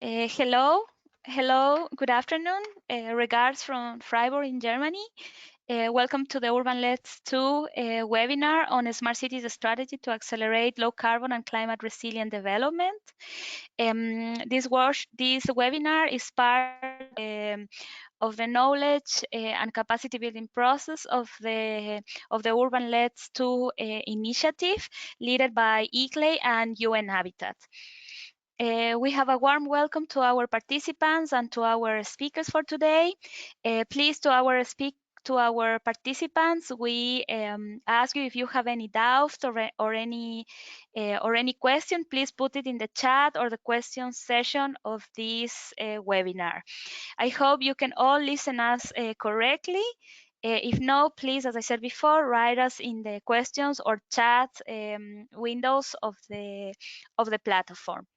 Hello, good afternoon. Regards from Freiburg in Germany. Welcome to the Urban LEDS 2 webinar on a smart cities strategy to accelerate low carbon and climate resilient development. This webinar is part of the knowledge and capacity building process of the Urban LEDS 2 initiative, led by ICLEI and UN Habitat. We have a warm welcome to our participants and to our speakers for today. Please, to our participants, we ask you if you have any doubts or any question, please put it in the chat or the question session of this webinar. I hope you can all listen us correctly. If no, please, as I said before, write us in the questions or chat windows of the platform.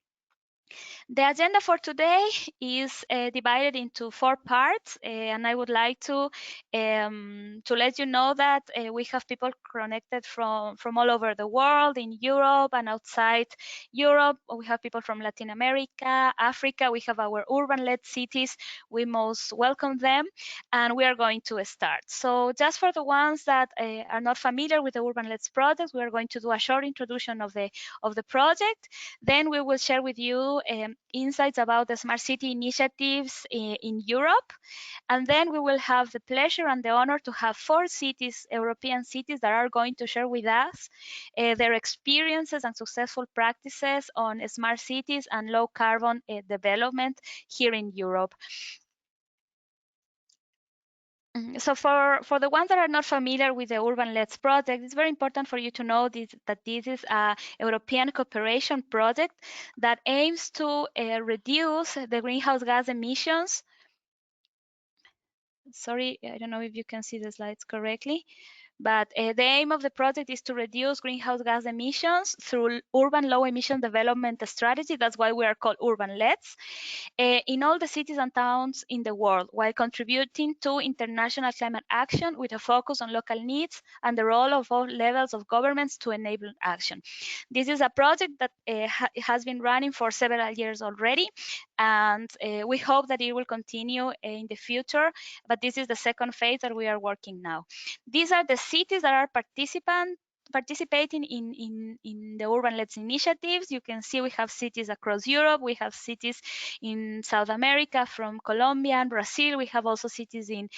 The agenda for today is divided into 4 parts, and I would like to let you know that we have people connected from all over the world, in Europe and outside Europe. We have people from Latin America, Africa. We have our urban-led cities. We most welcome them, and we are going to start. So just for the ones that are not familiar with the urban-led project, we are going to do a short introduction of the project. Then we will share with you insights about the smart city initiatives in Europe. And then we will have the pleasure and the honor to have 4 cities, European cities, that are going to share with us their experiences and successful practices on smart cities and low carbon development here in Europe. So for the ones that are not familiar with the Urban LEDS project, it's very important for you to know that this is a European cooperation project that aims to reduce the greenhouse gas emissions. Sorry, I don't know if you can see the slides correctly. But the aim of the project is to reduce greenhouse gas emissions through urban low emission development strategy. That's why we are called Urban LEDS in all the cities and towns in the world, while contributing to international climate action with a focus on local needs and the role of all levels of governments to enable action. This is a project that has been running for several years already, and we hope that it will continue in the future, but this is the second phase that we are working now. These are the cities that are participating in the Urban LEDS initiatives. You can see we have cities across Europe. We have cities in South America, from Colombia and Brazil. We have also cities in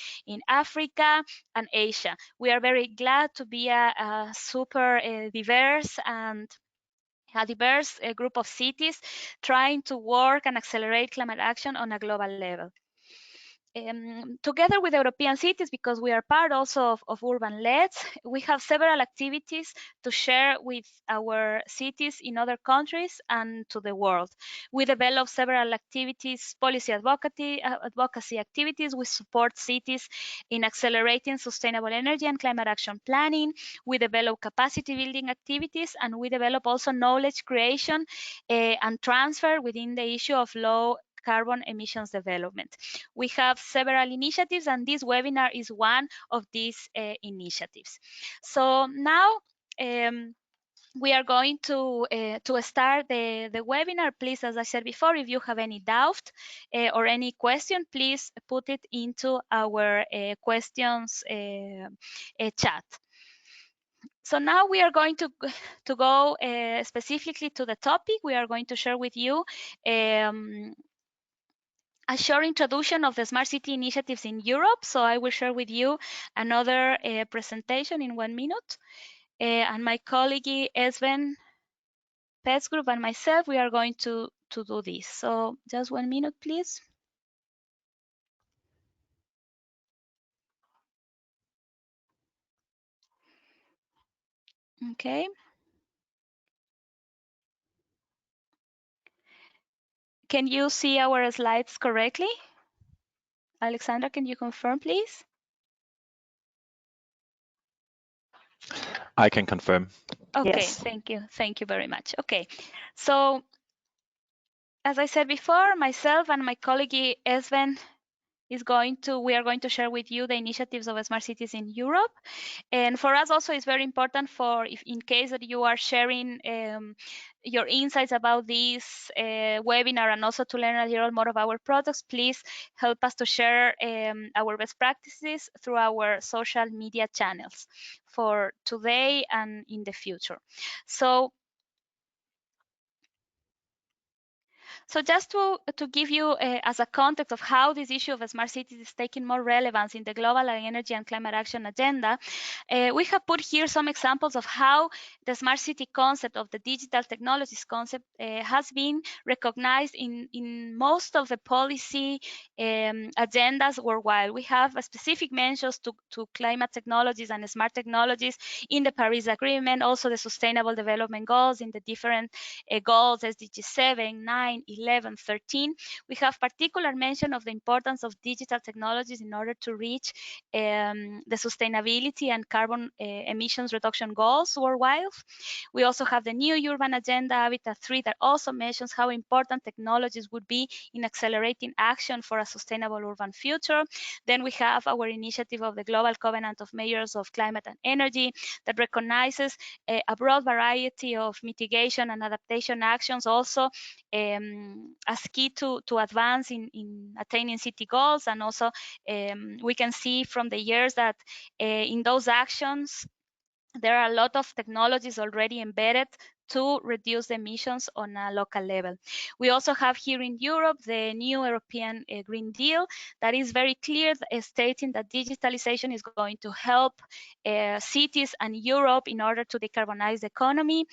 Africa and Asia. We are very glad to be a super diverse and a diverse group of cities trying to work and accelerate climate action on a global level. Together with European cities, because we are part also of Urban LEDS, we have several activities to share with our cities in other countries and to the world. We develop several activities, policy advocacy activities. We support cities in accelerating sustainable energy and climate action planning. We develop capacity building activities, and we develop also knowledge creation and transfer within the issue of low carbon emissions development. We have several initiatives, and this webinar is one of these initiatives. So now we are going to start the webinar. Please, as I said before, if you have any doubt or any question, please put it into our questions chat. So now we are going to go specifically to the topic. We are going to share with you a short introduction of the smart city initiatives in Europe. So I will share with you another presentation in 1 minute. And my colleague Esben Petsgroup and myself, we are going to do this. So just 1 minute, please. Okay. Can you see our slides correctly? Alexandra, can you confirm, please? I can confirm. Okay, yes. Thank you. Thank you very much. Okay, so as I said before, myself and my colleague Esben we are going to share with you the initiatives of smart cities in Europe. And for us also, it's very important for if in case that you are sharing your insights about this webinar, and also to learn a little more of our products, please help us to share our best practices through our social media channels for today and in the future. So just to give you as a context of how this issue of smart cities is taking more relevance in the global energy and climate action agenda, we have put here some examples of how the smart city concept of the digital technologies concept has been recognized in most of the policy agendas worldwide. We have specific mentions to climate technologies and smart technologies in the Paris Agreement, also the Sustainable Development Goals in the different goals, SDG 7, 9, 11, 13. We have particular mention of the importance of digital technologies in order to reach the sustainability and carbon emissions reduction goals worldwide. We also have the new urban agenda, Habitat 3, that also mentions how important technologies would be in accelerating action for a sustainable urban future. Then we have our initiative of the Global Covenant of Mayors of Climate and Energy that recognizes a broad variety of mitigation and adaptation actions also as key to advance in attaining city goals. And also we can see from the years that in those actions, there are a lot of technologies already embedded to reduce emissions on a local level. We also have here in Europe the new European Green Deal that is very clear, stating that digitalization is going to help cities and Europe in order to decarbonize the economy.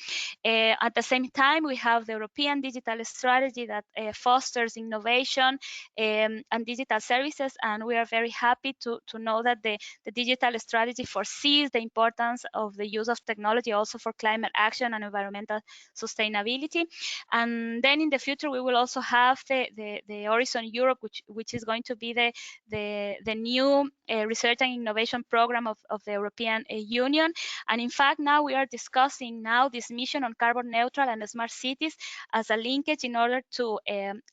At the same time, we have the European Digital Strategy that fosters innovation and digital services, and we are very happy to know that the digital strategy foresees the importance of the use of technology also for climate action and environmental sustainability. And then in the future, we will also have the Horizon Europe, which is going to be the new research and innovation program of the European Union. And in fact, now we are discussing now this mission on carbon neutral and smart cities as a linkage in order to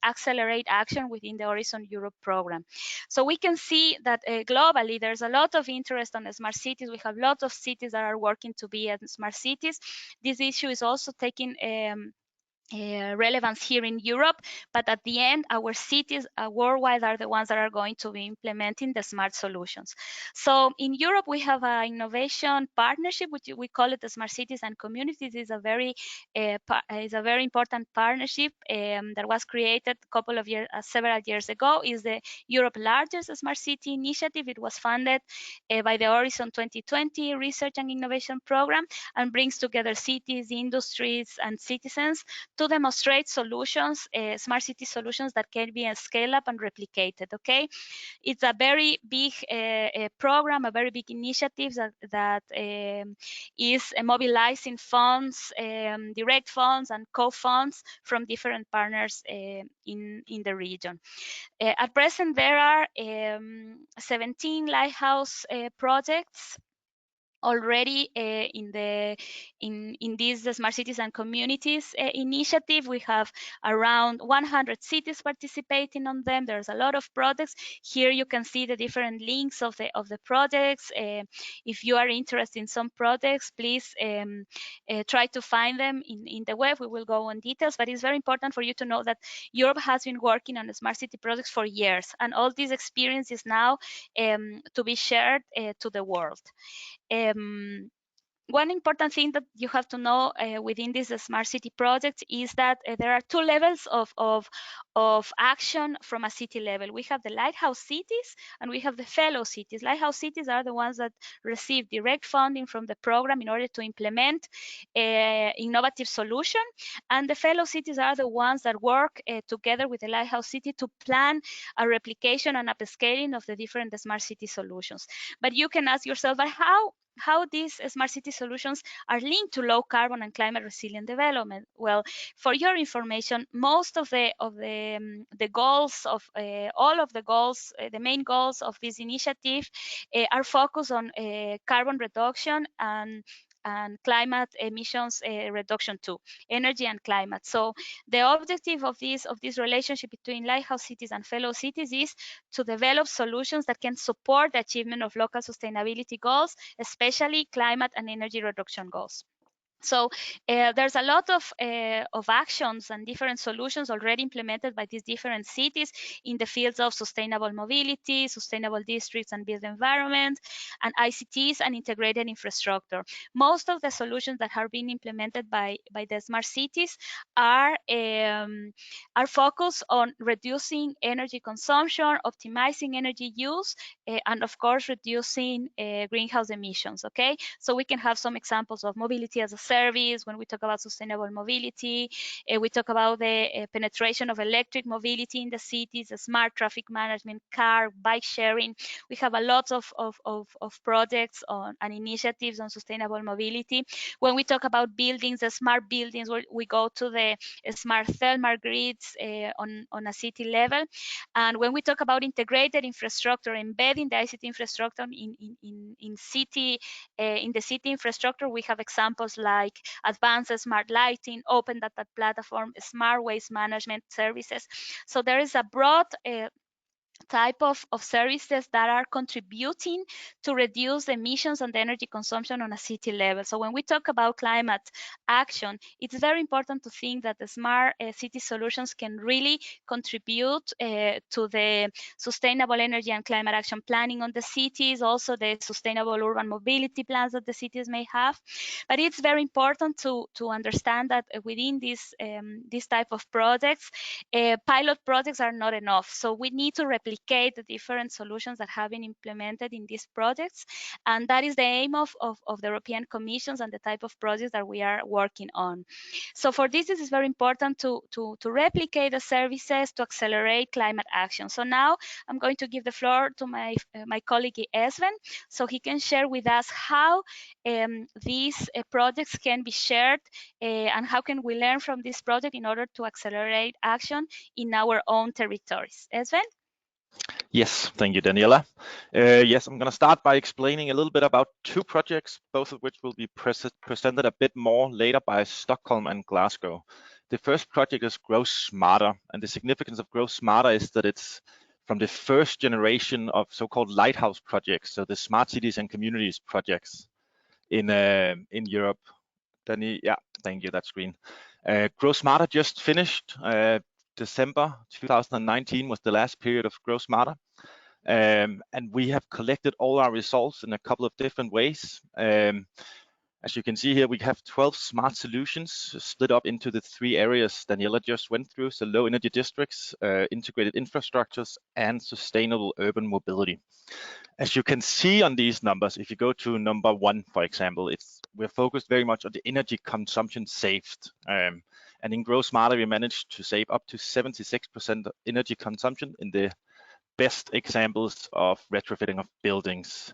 accelerate action within the Horizon Europe program. So we can see that globally, there's a lot of interest on smart cities. We have lots of cities that are working to be smart cities. This issue is also taking relevance here in Europe, but at the end, our cities worldwide are the ones that are going to be implementing the smart solutions. So in Europe, we have an innovation partnership, which we call it the Smart Cities and Communities. Is a very important partnership that was created a couple of years, several years ago. Is the Europe's largest smart city initiative. It was funded by the Horizon 2020 Research and Innovation Program, and brings together cities, industries, and citizens to demonstrate solutions, smart city solutions that can be scaled up and replicated. Okay, it's a very big program, a very big initiative that is mobilizing funds, direct funds and co-funds from different partners in the region. At present, there are 17 lighthouse projects already in this smart cities and communities initiative. We have around 100 cities participating on them. There's a lot of projects here. You can see the different links of the projects. If you are interested in some projects, please try to find them in the web. We will go on details, but it's very important for you to know that Europe has been working on smart city projects for years, and all this experience is now to be shared to the world. One important thing that you have to know within this smart city project is that there are two levels of action from a city level. We have the lighthouse cities and we have the fellow cities. Lighthouse cities are the ones that receive direct funding from the program in order to implement innovative solution, and the fellow cities are the ones that work together with the lighthouse city to plan a replication and upscaling of the different smart city solutions. But you can ask yourself, but how these smart city solutions are linked to low carbon and climate resilient development? Well, for your information, most of the goals of all of the goals, the main goals of this initiative are focused on carbon reduction and and climate emissions reduction too, energy and climate. So the objective of this relationship between lighthouse cities and fellow cities is to develop solutions that can support the achievement of local sustainability goals, especially climate and energy reduction goals. So there's a lot of actions and different solutions already implemented by these different cities in the fields of sustainable mobility, sustainable districts and built environment, and ICTs and integrated infrastructure. Most of the solutions that are being implemented by the smart cities are focused on reducing energy consumption, optimizing energy use, and of course reducing greenhouse emissions. Okay, so we can have some examples of mobility as a service. When we talk about sustainable mobility, we talk about the penetration of electric mobility in the cities, the smart traffic management, car, bike sharing. We have a lot of projects and initiatives on sustainable mobility. When we talk about buildings, the smart buildings, we go to the smart thermal grids on a city level. And when we talk about integrated infrastructure, embedding the ICT infrastructure in the city infrastructure, we have examples like advanced smart lighting, open data platform, smart waste management services. So there is a broad type of services that are contributing to reduce emissions and energy consumption on a city level. So when we talk about climate action, it's very important to think that the smart city solutions can really contribute to the sustainable energy and climate action planning on the cities, also the sustainable urban mobility plans that the cities may have. But it's very important to understand that within this type of projects, pilot projects are not enough. So we need to replicate the different solutions that have been implemented in these projects. And that is the aim of the European Commissions and the type of projects that we are working on. So for this, it is very important to replicate the services to accelerate climate action. So now I'm going to give the floor to my colleague Esven, so he can share with us how these projects can be shared and how can we learn from this project in order to accelerate action in our own territories. Esven? Yes, thank you, Daniela. Yes, I'm going to start by explaining a little bit about two projects, both of which will be presented a bit more later by Stockholm and Glasgow. The first project is Grow Smarter, and the significance of Grow Smarter is that it's from the first generation of so-called lighthouse projects, so the smart cities and communities projects in Europe. Yeah, thank you, that's green. Grow Smarter just finished. December 2019 was the last period of Grow Smarter. And we have collected all our results in a couple of different ways. As you can see here, we have 12 smart solutions split up into the three areas Daniela just went through, so low energy districts, integrated infrastructures, and sustainable urban mobility. As you can see on these numbers, if you go to number 1, for example, we're focused very much on the energy consumption saved. And in Grow Smarter, we managed to save up to 76% energy consumption in the best examples of retrofitting of buildings.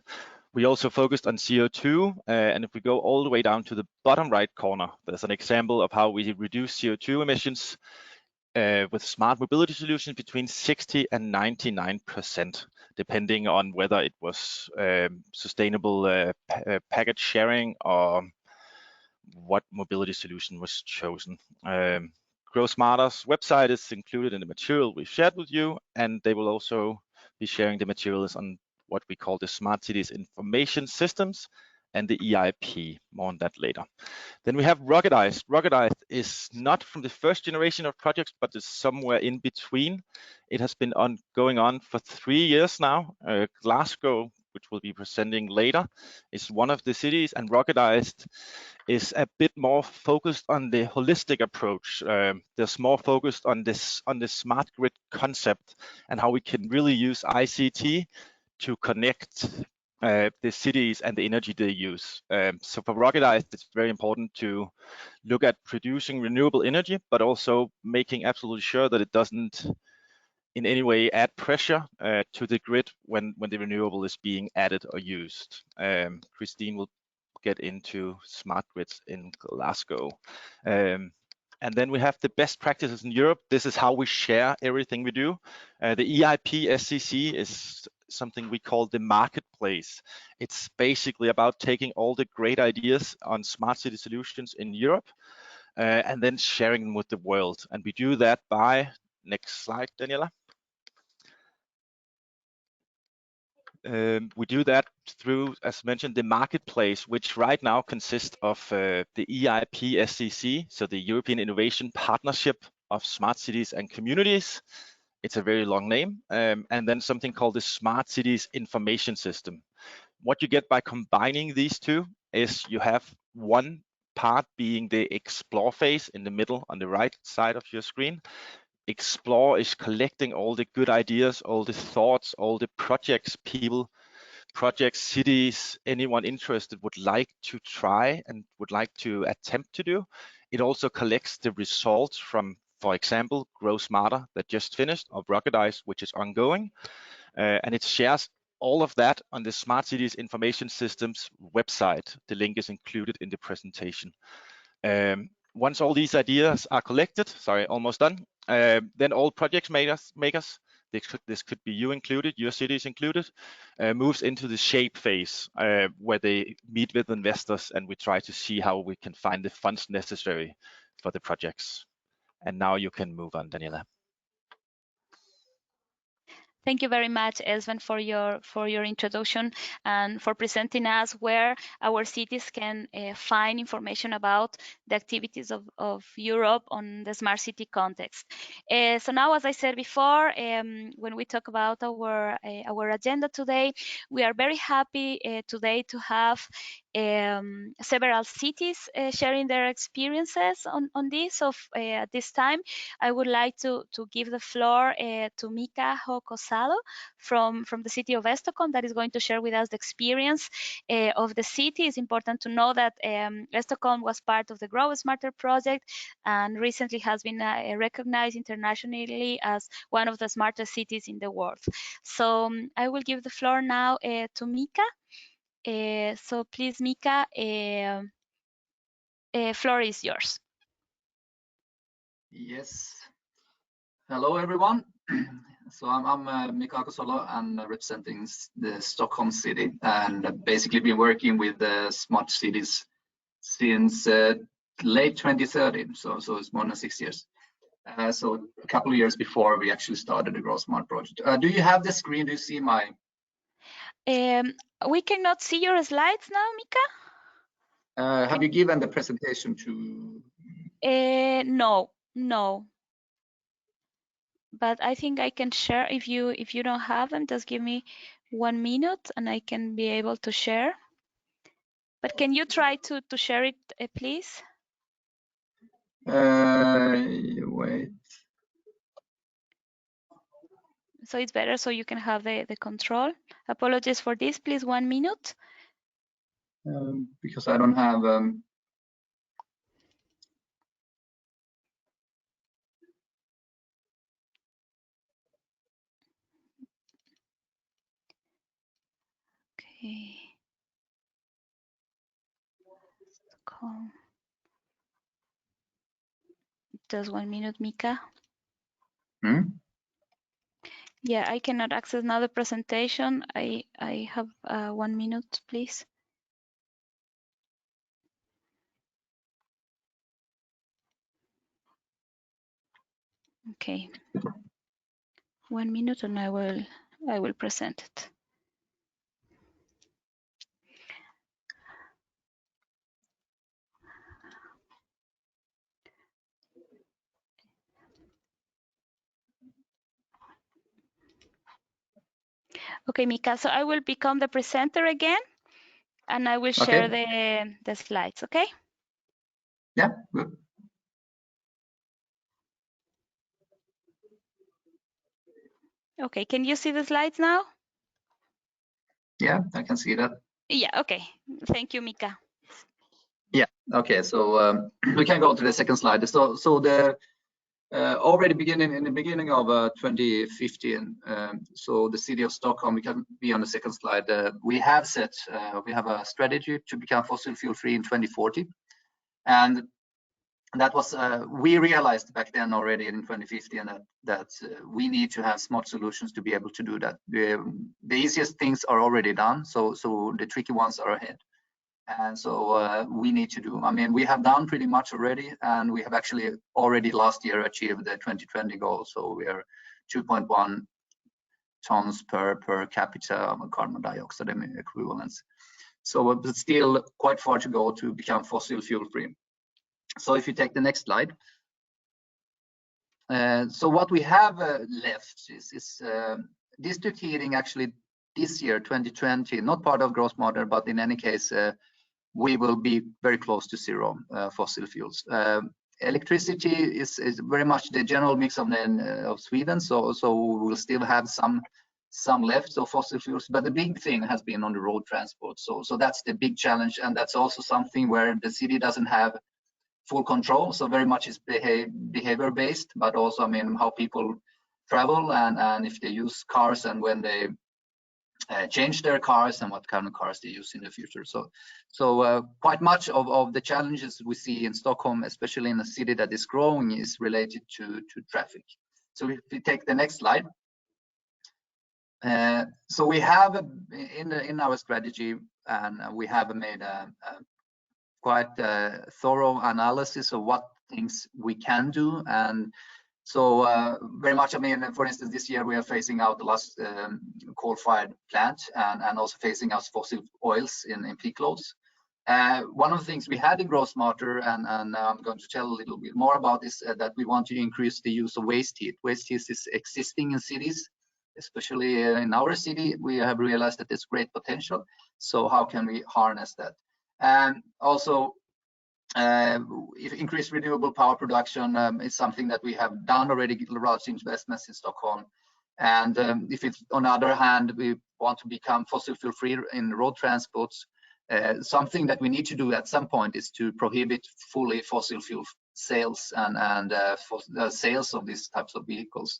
We also focused on CO2, and if we go all the way down to the bottom right corner, there's an example of how we reduce CO2 emissions with smart mobility solutions between 60 and 99%, depending on whether it was sustainable package sharing or what mobility solution was chosen. Grow Smarter's website is included in the material we shared with you, and they will also be sharing the materials on what we call the Smart Cities Information Systems and the EIP. More on that later. Then we have Ruggedized. Ruggedized is not from the first generation of projects, but is somewhere in between. It has been going on for 3 years now. Glasgow, which we'll be presenting later, is one of the cities, and Ruggedized is a bit more focused on the holistic approach. There's more focused on this smart grid concept and how we can really use ICT to connect the cities and the energy they use. So for Ruggedized, it's very important to look at producing renewable energy, but also making absolutely sure that it doesn't in any way add pressure to the grid when the renewable is being added or used. Christine will get into smart grids in Glasgow. And then we have the best practices in Europe. This is how we share everything we do. The EIP SCC is something we call the marketplace. It's basically about taking all the great ideas on smart city solutions in Europe and then sharing them with the world. And we do that by, next slide, Daniela. We do that through, as mentioned, the marketplace, which right now consists of the EIP SCC, so the European Innovation Partnership of Smart Cities and Communities. It's a very long name. And then something called the Smart Cities Information System. What you get by combining these two is you have one part being the explore phase in the middle on the right side of your screen. Explore is collecting all the good ideas, all the thoughts, all the projects people, projects, cities, anyone interested would like to try and would like to attempt to do. It also collects the results from, for example, Grow Smarter that just finished, or Rocketize, which is ongoing. And it shares all of that on the Smart Cities Information Systems website. The link is included in the presentation. Once all these ideas are collected, sorry, almost done, then all project makers, this could be you included, your cities included, moves into the shape phase where they meet with investors and we try to see how we can find the funds necessary for the projects. And now you can move on, Daniela. Thank you very much, Esben, for your introduction and for presenting us where our cities can find information about the activities of Europe on the smart city context. So now, as I said before, when we talk about our agenda today, we are very happy today to have several cities sharing their experiences on this. So at this time, I would like to give the floor to Mika Hokosalo from the city of Stockholm that is going to share with us the experience of the city. It's important to know that Stockholm was part of the Grow Smarter project and recently has been recognized internationally as one of the smartest cities in the world. So I will give the floor now to Mika. So please, Mika, floor is yours. Yes. Hello, everyone. So I'm Mika Hokosalo and representing the Stockholm city, and basically been working with smart cities since late 2013. So it's more than 6 years. So a couple of years before we actually started the Grow Smart project. Do you have the screen? Do you see my? We cannot see your slides now, Mika. Have you given the presentation to? No. But I think I can share if you don't have them. Just give me 1 minute and I can be able to share. But can you try to share it, please? Wait. So it's better so you can have the control. Apologies for this, please, 1 minute. Because I don't have. Okay. Stockholm. Just 1 minute, Mika. Yeah, I cannot access now the presentation. I have 1 minute, please. Okay. 1 minute and I will present it. Okay, Mika, so I will become the presenter again and I will share the slides, okay? Yeah, good. Okay, can you see the slides now? Yeah, I can see that. Yeah, okay. Thank you, Mika. Yeah, okay, so we can go to the second slide. So the already in the beginning of 2015, so the city of Stockholm, we can be on the second slide. We have a strategy to become fossil fuel free in 2040, and that was we realized back then already in 2015 that we need to have smart solutions to be able to do that. The easiest things are already done, so the tricky ones are ahead. And so we need to do, I mean, we have done pretty much already, and we have actually already last year achieved the 2020 goal. So we are 2.1 tons per capita of carbon dioxide equivalents. So but still quite far to go to become fossil fuel free. So if you take the next slide. So what we have left is district heating actually this year, 2020, not part of growth model, but in any case, we will be very close to zero fossil fuels. Electricity is very much the general mix of Sweden, so we will still have some left of fossil fuels, but the big thing has been on the road transport. So that's the big challenge, and that's also something where the city doesn't have full control. So very much is behavior based, but also, I mean, how people travel and if they use cars and when they change their cars and what kind of cars they use in the future. So quite much of the challenges we see in Stockholm, especially in a city that is growing, is related to traffic. So if we take the next slide. So we have in our strategy, and we have made a quite thorough analysis of what things we can do. And so very much, I mean, for instance, this year we are phasing out the last coal-fired plant and also phasing out fossil oils in peak loads. One of the things we had in Grow Smarter, and I'm going to tell a little bit more about this, that we want to increase the use of waste heat. Waste heat is existing in cities, especially in our city. We have realized that there's great potential. So how can we harness that? And also, if increased renewable power production is something that we have done already, large investments in Stockholm. And if it's, on the other hand, we want to become fossil fuel free in road transports, something that we need to do at some point is to prohibit fully fossil fuel sales and sales of these types of vehicles.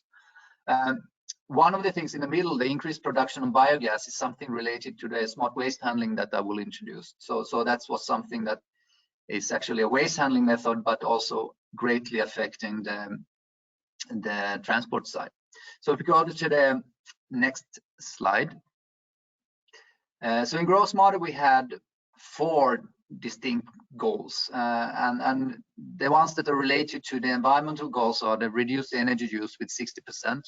One of the things in the middle, the increased production of biogas, is something related to the smart waste handling that I will introduce. So that's what something that is actually a waste handling method, but also greatly affecting the transport side. So if we go to the next slide. So in Grow Smarter, we had 4 distinct goals, and the ones that are related to the environmental goals are the reduced energy use with 60%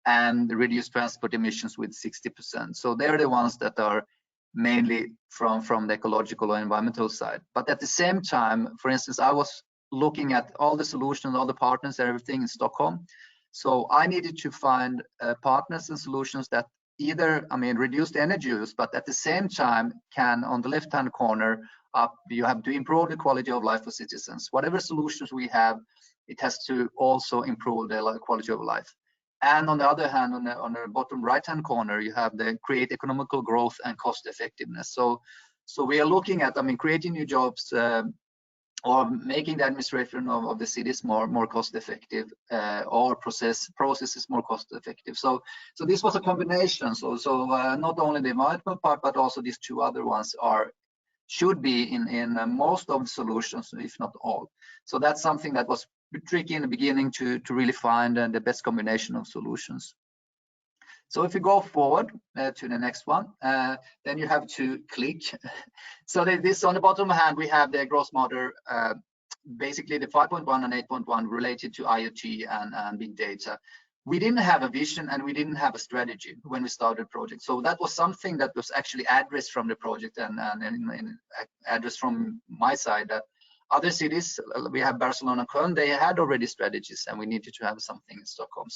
and the reduced transport emissions with 60%. So they're the ones that are mainly from the ecological or environmental side. But at the same time, for instance, I was looking at all the solutions, all the partners, everything in Stockholm. So I needed to find partners and solutions that either, I mean, reduce the energy use, but at the same time can, on the left-hand corner up, you have to improve the quality of life for citizens. Whatever solutions we have, it has to also improve the quality of life. And on the other hand, on the bottom right-hand corner, you have the create economical growth and cost effectiveness. So we are looking at, I mean, creating new jobs or making the administration of the cities more cost effective, or processes more cost effective. So this was a combination. So not only the environmental part, but also these 2 other ones should be in most of the solutions, if not all. So that's something that was tricky in the beginning to really find the best combination of solutions. So if you go forward to the next one, then you have to click. So this on the bottom hand, we have the Grow Smarter, basically the 5.1 and 8.1 related to IoT and big data. We didn't have a vision and we didn't have a strategy when we started the project. So that was something that was actually addressed from the project and addressed from my side, that other cities, we have Barcelona, Köln, they had already strategies and we needed to have something in Stockholm.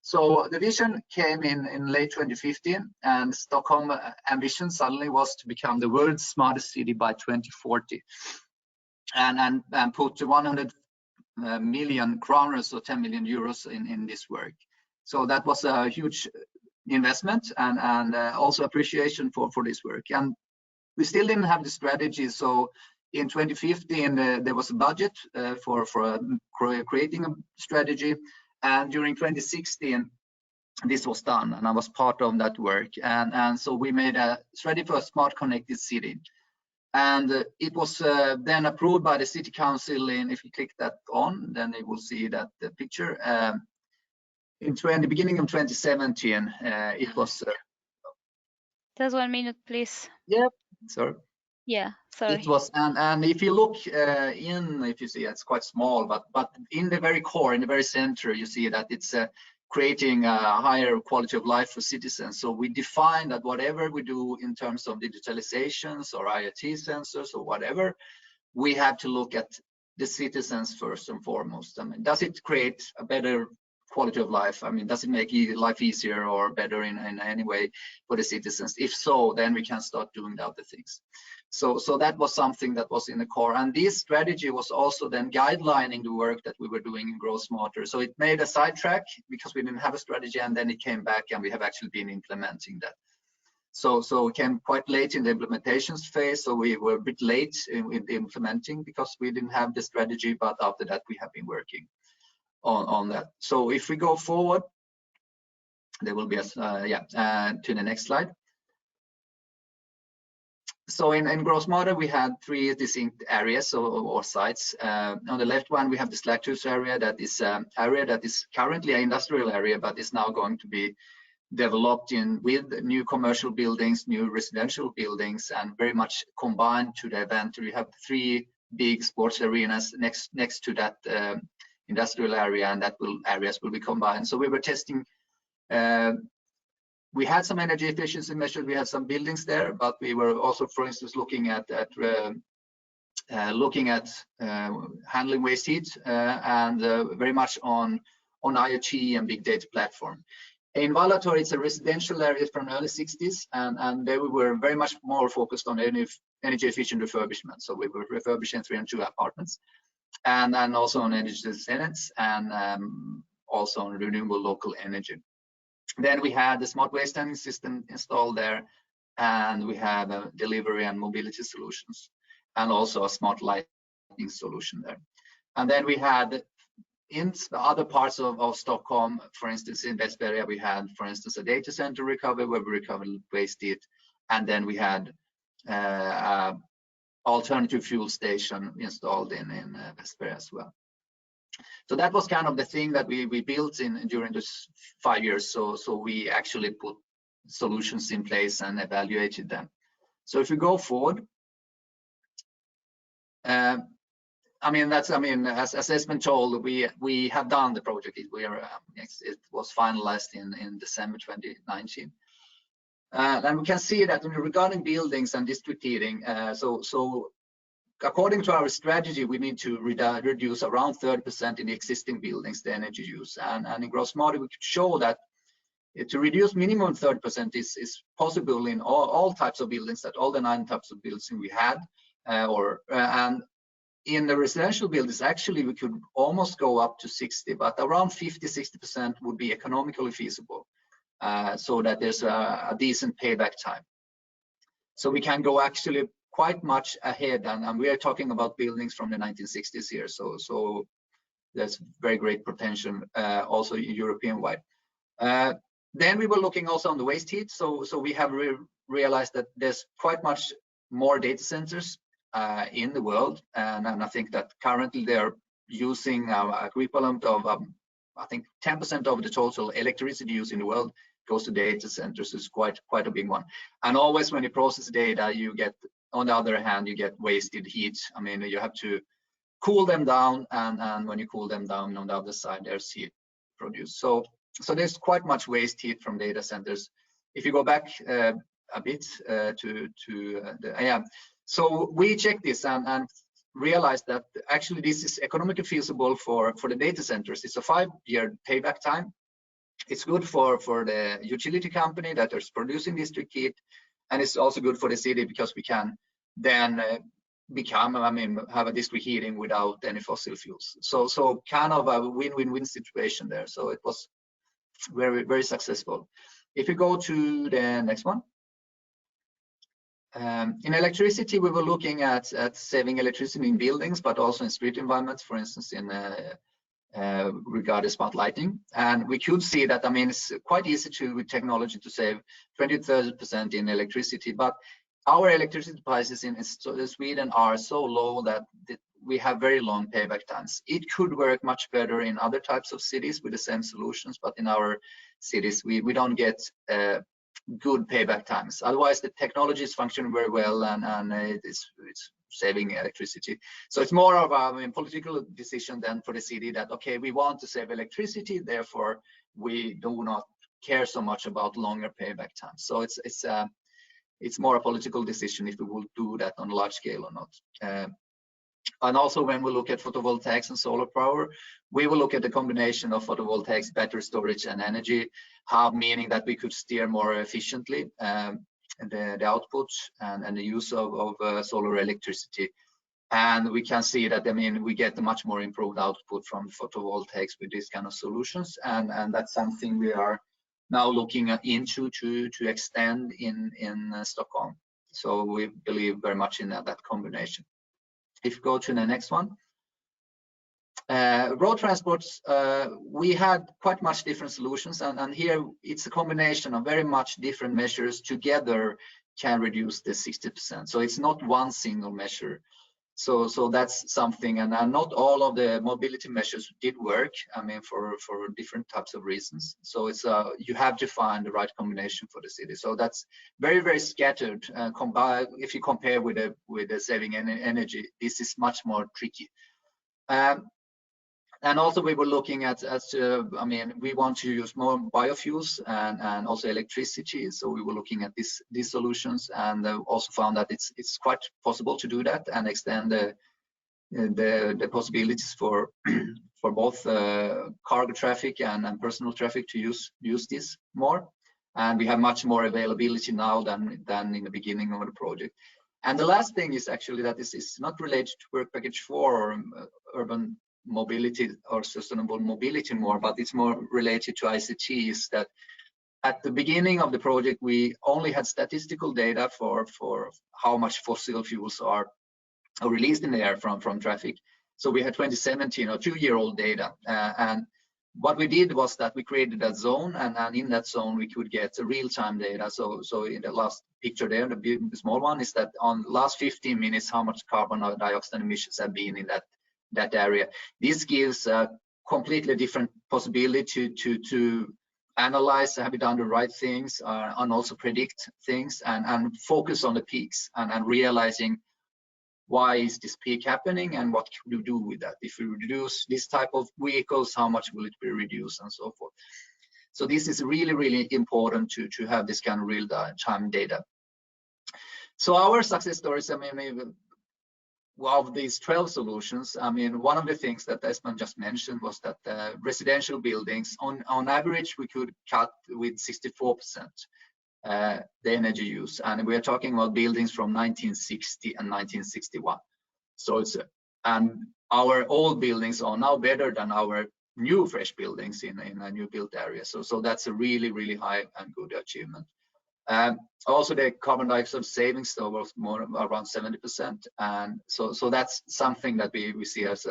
So the vision came in late 2015, and Stockholm ambition suddenly was to become the world's smartest city by 2040 and put 100 million kronor, so 10 million euros in this work. So that was a huge investment and also appreciation for this work. And we still didn't have the strategy. So in 2015, there was a budget for creating a strategy. And during 2016, this was done, and I was part of that work. And so we made a strategy for a smart connected city. And it was then approved by the city council. And if you click that on, then you will see that the picture. In the beginning of 2017, it was. Just 1 minute, please. Yeah, sorry. Yeah, sorry. It was, and if you look if you see, it's quite small, but in the very core, in the very center, you see that it's creating a higher quality of life for citizens. So we define that whatever we do in terms of digitalizations or IoT sensors or whatever, we have to look at the citizens first and foremost. I mean, does it create a better quality of life? I mean, does it make life easier or better in any way for the citizens? If so, then we can start doing the other things. So that was something that was in the core, and this strategy was also then guidelining the work that we were doing in Grow Smarter. So it made a sidetrack because we didn't have a strategy, and then it came back, and we have actually been implementing that. So it came quite late in the implementations phase, so we were a bit late in implementing because we didn't have the strategy, but after that we have been working on that. So if we go forward, there will be a to the next slide. So in Grow Smarter, we had 3 distinct areas or sites. On the left one, we have the Slagtooth area. That is an area that is currently an industrial area, but is now going to be developed with new commercial buildings, new residential buildings, and very much combined to the event. We have 3 big sports arenas next to that industrial area, and areas will be combined. So we were testing. We had some energy efficiency measures. We had some buildings there, but we were also, for instance, looking at handling waste heat and very much on IoT and big data platform. In Valator, it's a residential area from the early 60s, and there we were very much more focused on energy efficient refurbishment. So we were refurbishing 302 apartments, and also on energy tenants, and also on renewable local energy. Then we had the smart waste handling system installed there, and we had a delivery and mobility solutions, and also a smart lighting solution there. And then we had in the other parts of Stockholm, for instance, in West area, we had, for instance, a data center recovery where we recovered waste heat, and then we had alternative fuel station installed in Westbury as well. So that was kind of the thing that we built during those 5 years. So we actually put solutions in place and evaluated them. So if we go forward, as Espen told, we have done the project. It was finalized in December 2019. And we can see that regarding buildings and district heating, so according to our strategy, we need to reduce around 30% in the existing buildings, the energy use. And in Grow Smarter, we could show that to reduce minimum 30% is possible in all types of buildings, that all the 9 types of buildings we had. And in the residential buildings, actually, we could almost go up to 60, but around 50-60% would be economically feasible, so that there's a decent payback time. So we can go actually quite much ahead, and we are talking about buildings from the 1960s here. So there's very great potential, also European-wide. Then we were looking also on the waste heat. So we have realized that there's quite much more data centers in the world, and I think that currently they're using equivalent of I think 10% of the total electricity use in the world goes to data centers. It's quite a big one. And always when you process data, you get, on the other hand, you get wasted heat. I mean, you have to cool them down, and when you cool them down, on the other side, there's heat produced. So there's quite much waste heat from data centers. If you go back a bit so we checked this and realized that actually this is economically feasible for the data centers. It's a 5-year payback time. It's good for the utility company that is producing district heat, and it's also good for the city because we can then have a district heating without any fossil fuels. So kind of a win-win-win situation there. So it was very, very successful. If you go to the next one. In electricity, we were looking at saving electricity in buildings, but also in street environments, for instance, in regarding smart lighting. And we could see that, it's quite easy with technology to save 20-30% in electricity, but our electricity prices in Sweden are so low that we have very long payback times. It could work much better in other types of cities with the same solutions, but in our cities we don't get good payback times. Otherwise, the technology is functioning very well, and it's saving electricity. So it's more of a political decision than for the city that, okay, we want to save electricity, therefore we do not care so much about longer payback times. So it's more a political decision if we will do that on a large scale or not. And also, when we look at photovoltaics and solar power, we will look at the combination of photovoltaics, battery storage, and energy, meaning that we could steer more efficiently the output and the use of solar electricity. And we can see that, I mean, we get a much more improved output from photovoltaics with these kind of solutions, and that's something we are now looking into to extend in Stockholm. So we believe very much in that combination. If you go to the next one, road transports, we had quite much different solutions, and here it's a combination of very much different measures together can reduce the 60%. So it's not one single measure. So that's something, and not all of the mobility measures did work, I mean, for different types of reasons. So it's you have to find the right combination for the city. So that's very, very scattered. If you compare with the saving energy, this is much more tricky. And also we were looking at I mean, we want to use more biofuels and also electricity. So we were looking at these solutions, and also found that it's quite possible to do that and extend the possibilities for for both cargo traffic and personal traffic to use this more. And we have much more availability now than in the beginning of the project. And the last thing is actually that this is not related to work package 4 or urban mobility or sustainable mobility more, but it's more related to ICT. Is that at the beginning of the project we only had statistical data for how much fossil fuels are released in the air from traffic. So we had 2017 or 2-year-old data, and what we did was that we created a zone, and in that zone we could get real-time data. So in the last picture there, the small one, is that on the last 15 minutes how much carbon dioxide emissions have been in that area. This gives a completely different possibility to analyze, have we done the right things, and also predict things, and focus on the peaks, and realizing why is this peak happening and what can we do with that. If we reduce this type of vehicles, how much will it be reduced, and so forth. So this is really, really important to have this kind of real-time data. So our success stories, I mean, of these 12 solutions, I mean, one of the things that Espen just mentioned was that residential buildings, on average, we could cut with 64% the energy use, and we are talking about buildings from 1960 and 1961. So it's and our old buildings are now better than our new fresh buildings in a new built area. So that's a really, really high and good achievement. Also, the carbon dioxide savings though was more around 70%, and so that's something that we see as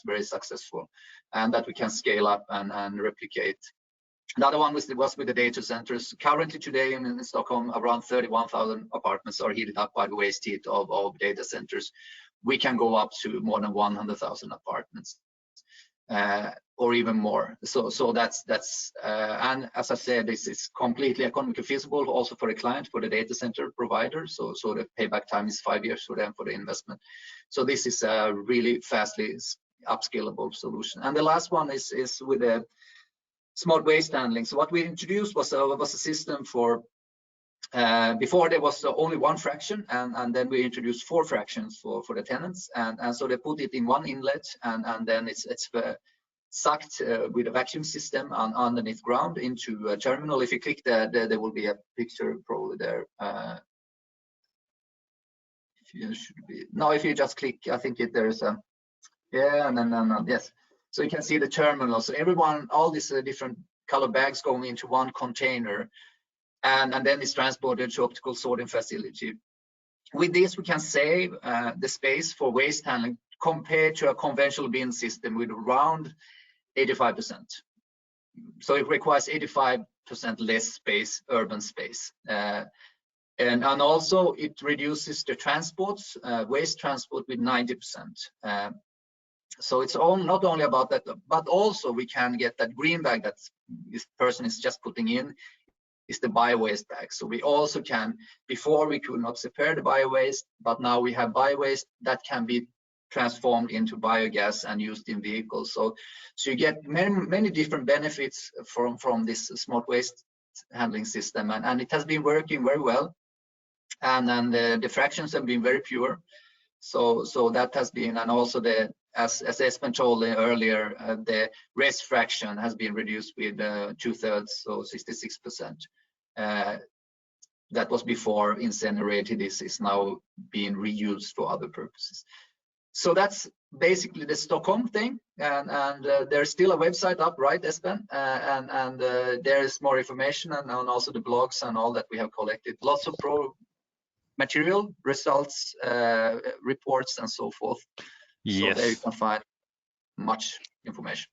very successful, and that we can scale up and replicate. Another one was with the data centers. Currently today in Stockholm, around 31,000 apartments are heated up by the waste heat of data centers. We can go up to more than 100,000 apartments. Or even more. So that's and as I said, this is completely economically feasible also for the client, for the data center provider. So the payback time is 5 years for them for the investment. So this is a really fastly upscalable solution. And the last one is with the smart waste handling. So what we introduced was a system for before there was only one fraction, and then we introduced 4 fractions for the tenants, and so they put it in one inlet, and then it's sucked with a vacuum system underneath ground into a terminal. If you click there will be a picture probably there. If you just click, I think there's a and then yes. So you can see the terminal. So all these different color bags going into one container, and then it's transported to optical sorting facility. With this, we can save the space for waste handling compared to a conventional bin system with around 85%. So it requires 85% less space, urban space. And also it reduces the transports, waste transport with 90%. So it's not only about that, but also we can get that green bag that this person is just putting in is the bio-waste bag. So we also can, before we could not separate the bio-waste, but now we have bio-waste that can be transformed into biogas and used in vehicles. So you get many different benefits from this smart waste handling system, and it has been working very well. And the fractions have been very pure. So that has been, and also as Espen told earlier, the rest fraction has been reduced with 2/3, so 66%. That was before incinerated, is now being reused for other purposes. So that's basically the Stockholm thing, and there's still a website up, right, Espen? And there is more information, and also the blogs and all that we have collected. Lots of material, results, reports, and so forth. Yes. So there you can find much information.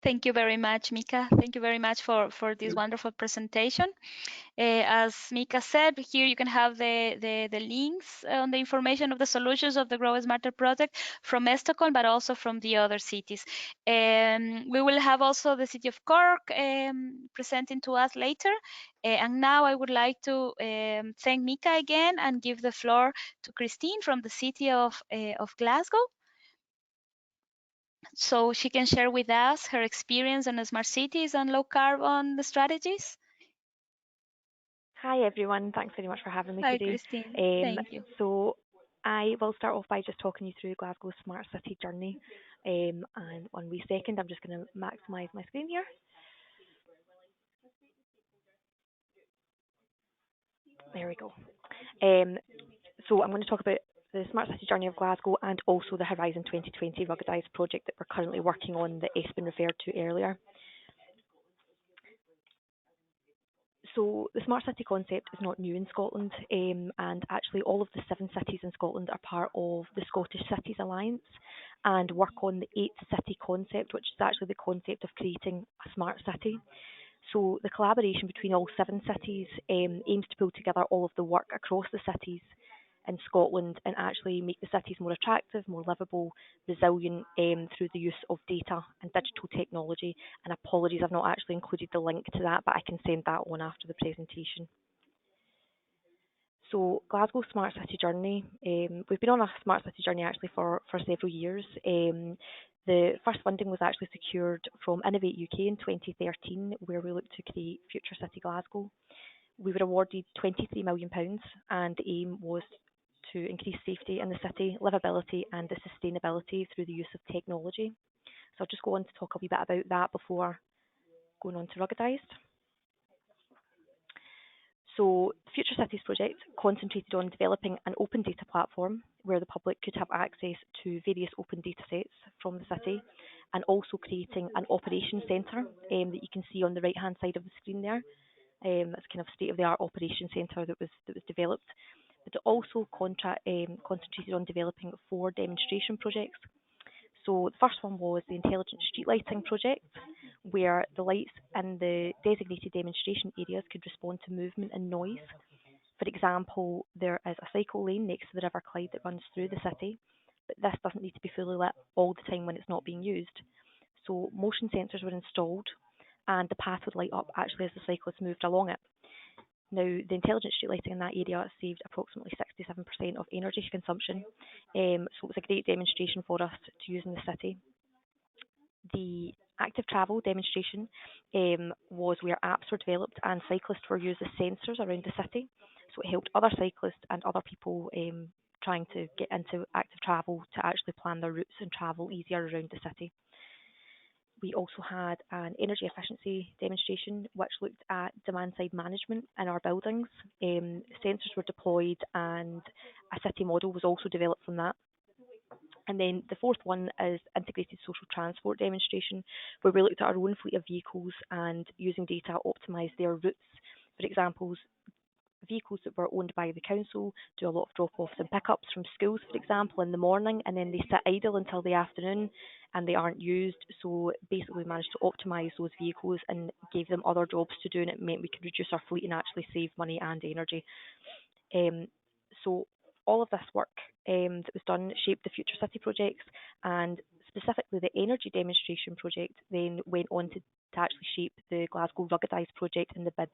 Thank you very much, Mika. Thank you very much for this wonderful presentation. As Mika said, here you can have the links on the information of the solutions of the Grow Smarter project from Stockholm, but also from the other cities. We will have also the city of Cork presenting to us later. And now I would like to thank Mika again and give the floor to Christine from the city of Glasgow, so she can share with us her experience on smart cities and low carbon strategies. Hi everyone, thanks very much for having me Hi, today. Christine. Thank you. So I will start off by just talking you through Glasgow's smart city journey. And 1 wee second, I'm just going to maximise my screen here. There we go. So I'm going to talk about the Smart City Journey of Glasgow and also the Horizon 2020 ruggedised project that we're currently working on that Espen referred to earlier. So the smart city concept is not new in Scotland, and actually all of the 7 cities in Scotland are part of the Scottish Cities Alliance and work on the 8th city concept, which is actually the concept of creating a smart city. So the collaboration between all 7 cities aims to pull together all of the work across the cities in Scotland and actually make the cities more attractive, more livable, resilient through the use of data and digital technology. And apologies, I've not actually included the link to that, but I can send that on after the presentation. So Glasgow Smart City Journey, we've been on a Smart City Journey actually for several years. The first funding was actually secured from Innovate UK in 2013, where we looked to create Future City Glasgow. We were awarded £23 million, and the aim was to increase safety in the city, livability and the sustainability through the use of technology. So I'll just go on to talk a wee bit about that before going on to ruggedised. So the Future Cities project concentrated on developing an open data platform where the public could have access to various open data sets from the city, and also creating an operations centre that you can see on the right hand side of the screen there. It's kind of state-of-the-art operations centre that was developed. But it also concentrated on developing 4 demonstration projects. So the first one was the Intelligent Street Lighting project, where the lights in the designated demonstration areas could respond to movement and noise. For example, there is a cycle lane next to the River Clyde that runs through the city, but this doesn't need to be fully lit all the time when it's not being used. So motion sensors were installed, and the path would light up actually as the cyclist moved along it. Now, the intelligent street lighting in that area saved approximately 67% of energy consumption, so it was a great demonstration for us to use in the city. The active travel demonstration was where apps were developed and cyclists were used as sensors around the city, so it helped other cyclists and other people trying to get into active travel to actually plan their routes and travel easier around the city. We also had an energy efficiency demonstration which looked at demand-side management in our buildings. Sensors were deployed and a city model was also developed from that. And then the fourth one is integrated social transport demonstration, where we looked at our own fleet of vehicles and using data optimise their routes. For example, vehicles that were owned by the council do a lot of drop-offs and pickups from schools, for example, in the morning, and then they sit idle until the afternoon and they aren't used. So basically we managed to optimise those vehicles and gave them other jobs to do, and it meant we could reduce our fleet and actually save money and energy. So all of this work that was done shaped the Future City projects, and specifically the energy demonstration project then went on to actually shape the Glasgow Ruggedised project in the bid.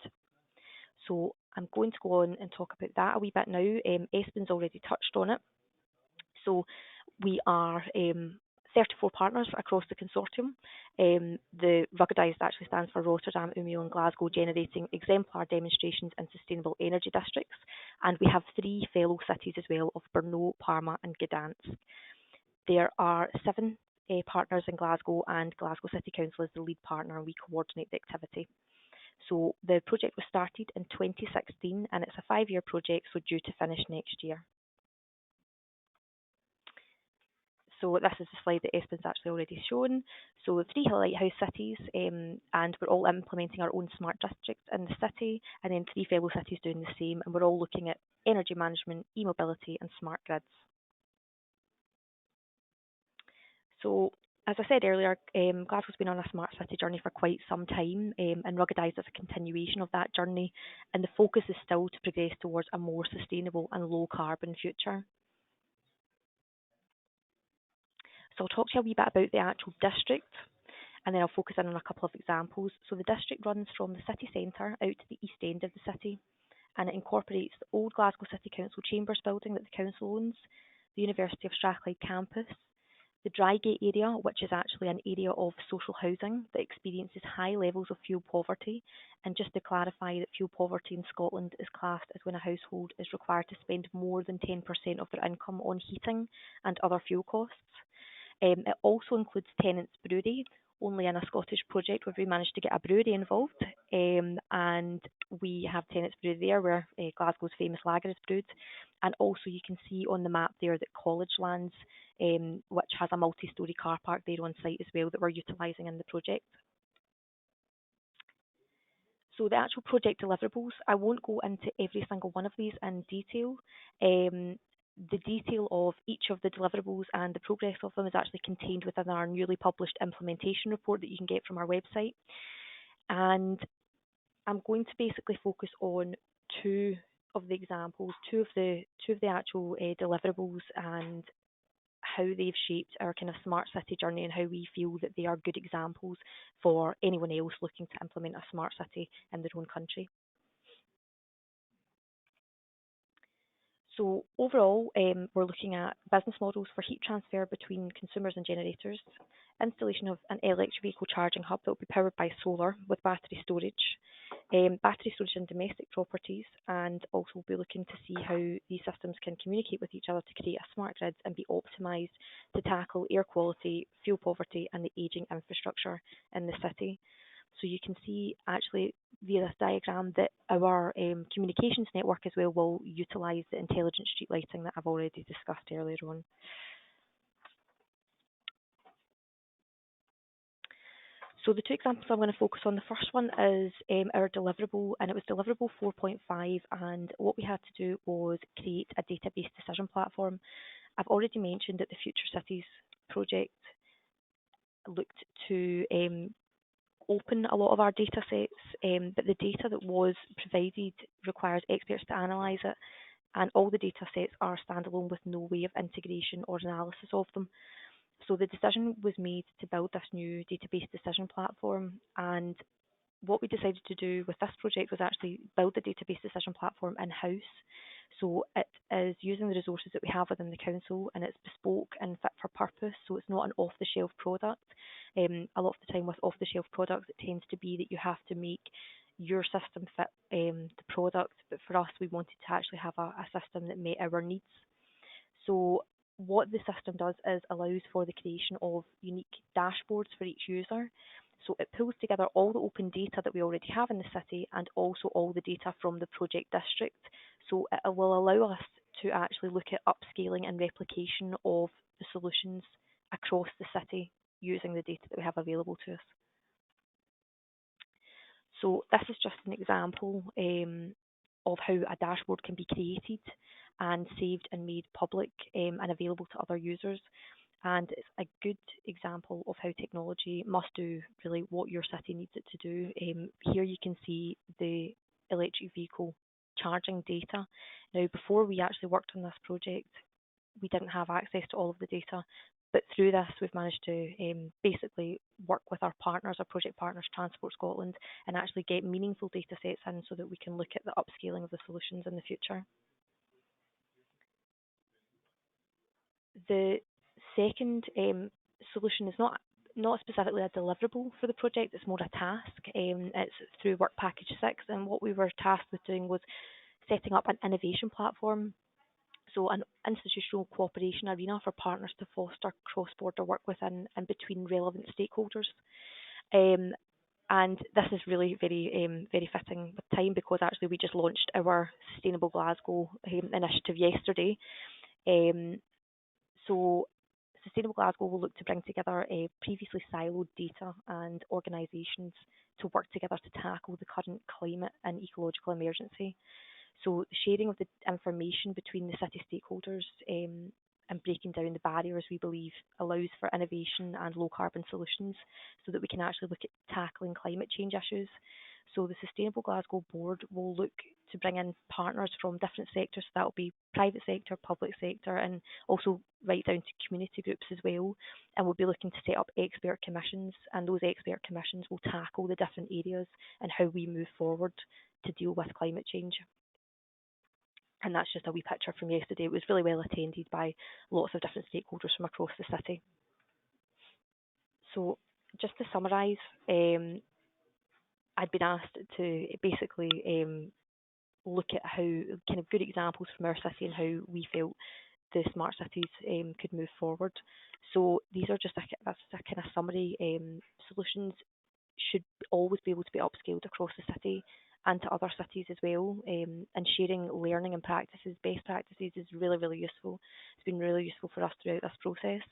So I'm going to go on and talk about that a wee bit now. Espen's already touched on it. So we are 34 partners across the consortium. The Ruggedised actually stands for Rotterdam, Umeå and Glasgow, generating exemplar demonstrations in sustainable energy districts. And we have 3 fellow cities as well of Brno, Parma and Gdansk. There are 7 partners in Glasgow, and Glasgow City Council is the lead partner, and we coordinate the activity. So the project was started in 2016 and it's a 5-year project, so due to finish next year. So this is the slide that Espen's actually already shown. So 3 lighthouse cities, and we're all implementing our own smart districts in the city, and then 3 fellow cities doing the same, and we're all looking at energy management, e-mobility and smart grids. So as I said earlier, Glasgow's been on a smart city journey for quite some time, and Ruggedised is a continuation of that journey, and the focus is still to progress towards a more sustainable and low carbon future. So I'll talk to you a wee bit about the actual district, and then I'll focus in on a couple of examples. So the district runs from the city centre out to the east end of the city, and it incorporates the old Glasgow City Council Chambers building that the council owns, the University of Strathclyde campus, the Drygate area, which is actually an area of social housing that experiences high levels of fuel poverty. And just to clarify, that fuel poverty in Scotland is classed as when a household is required to spend more than 10% of their income on heating and other fuel costs. It also includes Tennant's Brewery, only in a Scottish project where we managed to get a brewery involved, and we have Tennant's Brewery there where Glasgow's famous lager is brewed. And also you can see on the map there that College Lands, which has a multi-storey car park there on site as well that we're utilising in the project. So the actual project deliverables, I won't go into every single one of these in detail. The detail of each of the deliverables and the progress of them is actually contained within our newly published implementation report that you can get from our website. And I'm going to basically focus on 2 of the examples, two of the actual deliverables, and how they've shaped our kind of smart city journey and how we feel that they are good examples for anyone else looking to implement a smart city in their own country. So overall, we're looking at business models for heat transfer between consumers and generators, installation of an electric vehicle charging hub that will be powered by solar with battery storage in domestic properties, and also we'll be looking to see how these systems can communicate with each other to create a smart grid and be optimised to tackle air quality, fuel poverty and the ageing infrastructure in the city. So you can see actually via this diagram that our communications network as well will utilise the intelligent street lighting that I've already discussed earlier on. So the 2 examples I'm going to focus on, the first one is our deliverable, and it was deliverable 4.5, and what we had to do was create a database decision platform. I've already mentioned that the Future Cities project looked to open a lot of our data sets, but the data that was provided requires experts to analyse it, and all the data sets are standalone with no way of integration or analysis of them. So the decision was made to build this new database decision platform, and what we decided to do with this project was actually build the database decision platform in-house. So it is using the resources that we have within the council, and it's bespoke and fit for purpose, so it's not an off-the-shelf product. A lot of the time with off-the-shelf products, it tends to be that you have to make your system fit the product, but for us we wanted to actually have a system that met our needs. So what the system does is allows for the creation of unique dashboards for each user. So it pulls together all the open data that we already have in the city and also all the data from the project district. So it will allow us to actually look at upscaling and replication of the solutions across the city using the data that we have available to us. So this is just an example of how a dashboard can be created and saved and made public and available to other users. And it's a good example of how technology must do really what your city needs it to do. Here you can see the electric vehicle charging data. Now, before we actually worked on this project, we didn't have access to all of the data, but through this we've managed to basically work with our partners, our project partners, Transport Scotland, and actually get meaningful data sets in so that we can look at the upscaling of the solutions in the future. The second solution is not specifically a deliverable for the project, it's more a task. It's through Work Package 6, and what we were tasked with doing was setting up an innovation platform, so an institutional cooperation arena for partners to foster cross-border work within and between relevant stakeholders. And this is really very fitting with time, because actually we just launched our Sustainable Glasgow initiative yesterday. So Sustainable Glasgow will look to bring together previously siloed data and organisations to work together to tackle the current climate and ecological emergency. So the sharing of the information between the city stakeholders and breaking down the barriers, we believe, allows for innovation and low carbon solutions so that we can actually look at tackling climate change issues. So the Sustainable Glasgow board will look to bring in partners from different sectors. So that will be private sector, public sector, and also right down to community groups as well. And we'll be looking to set up expert commissions, and those expert commissions will tackle the different areas and how we move forward to deal with climate change. And that's just a wee picture from yesterday. It was really well attended by lots of different stakeholders from across the city. So just to summarise, I'd been asked to basically look at how kind of good examples from our city and how we felt the smart cities could move forward. So these are just that's a kind of summary. Solutions should always be able to be upscaled across the city and to other cities as well, and sharing learning and practices, best practices, is really, really useful. It's been really useful for us throughout this process.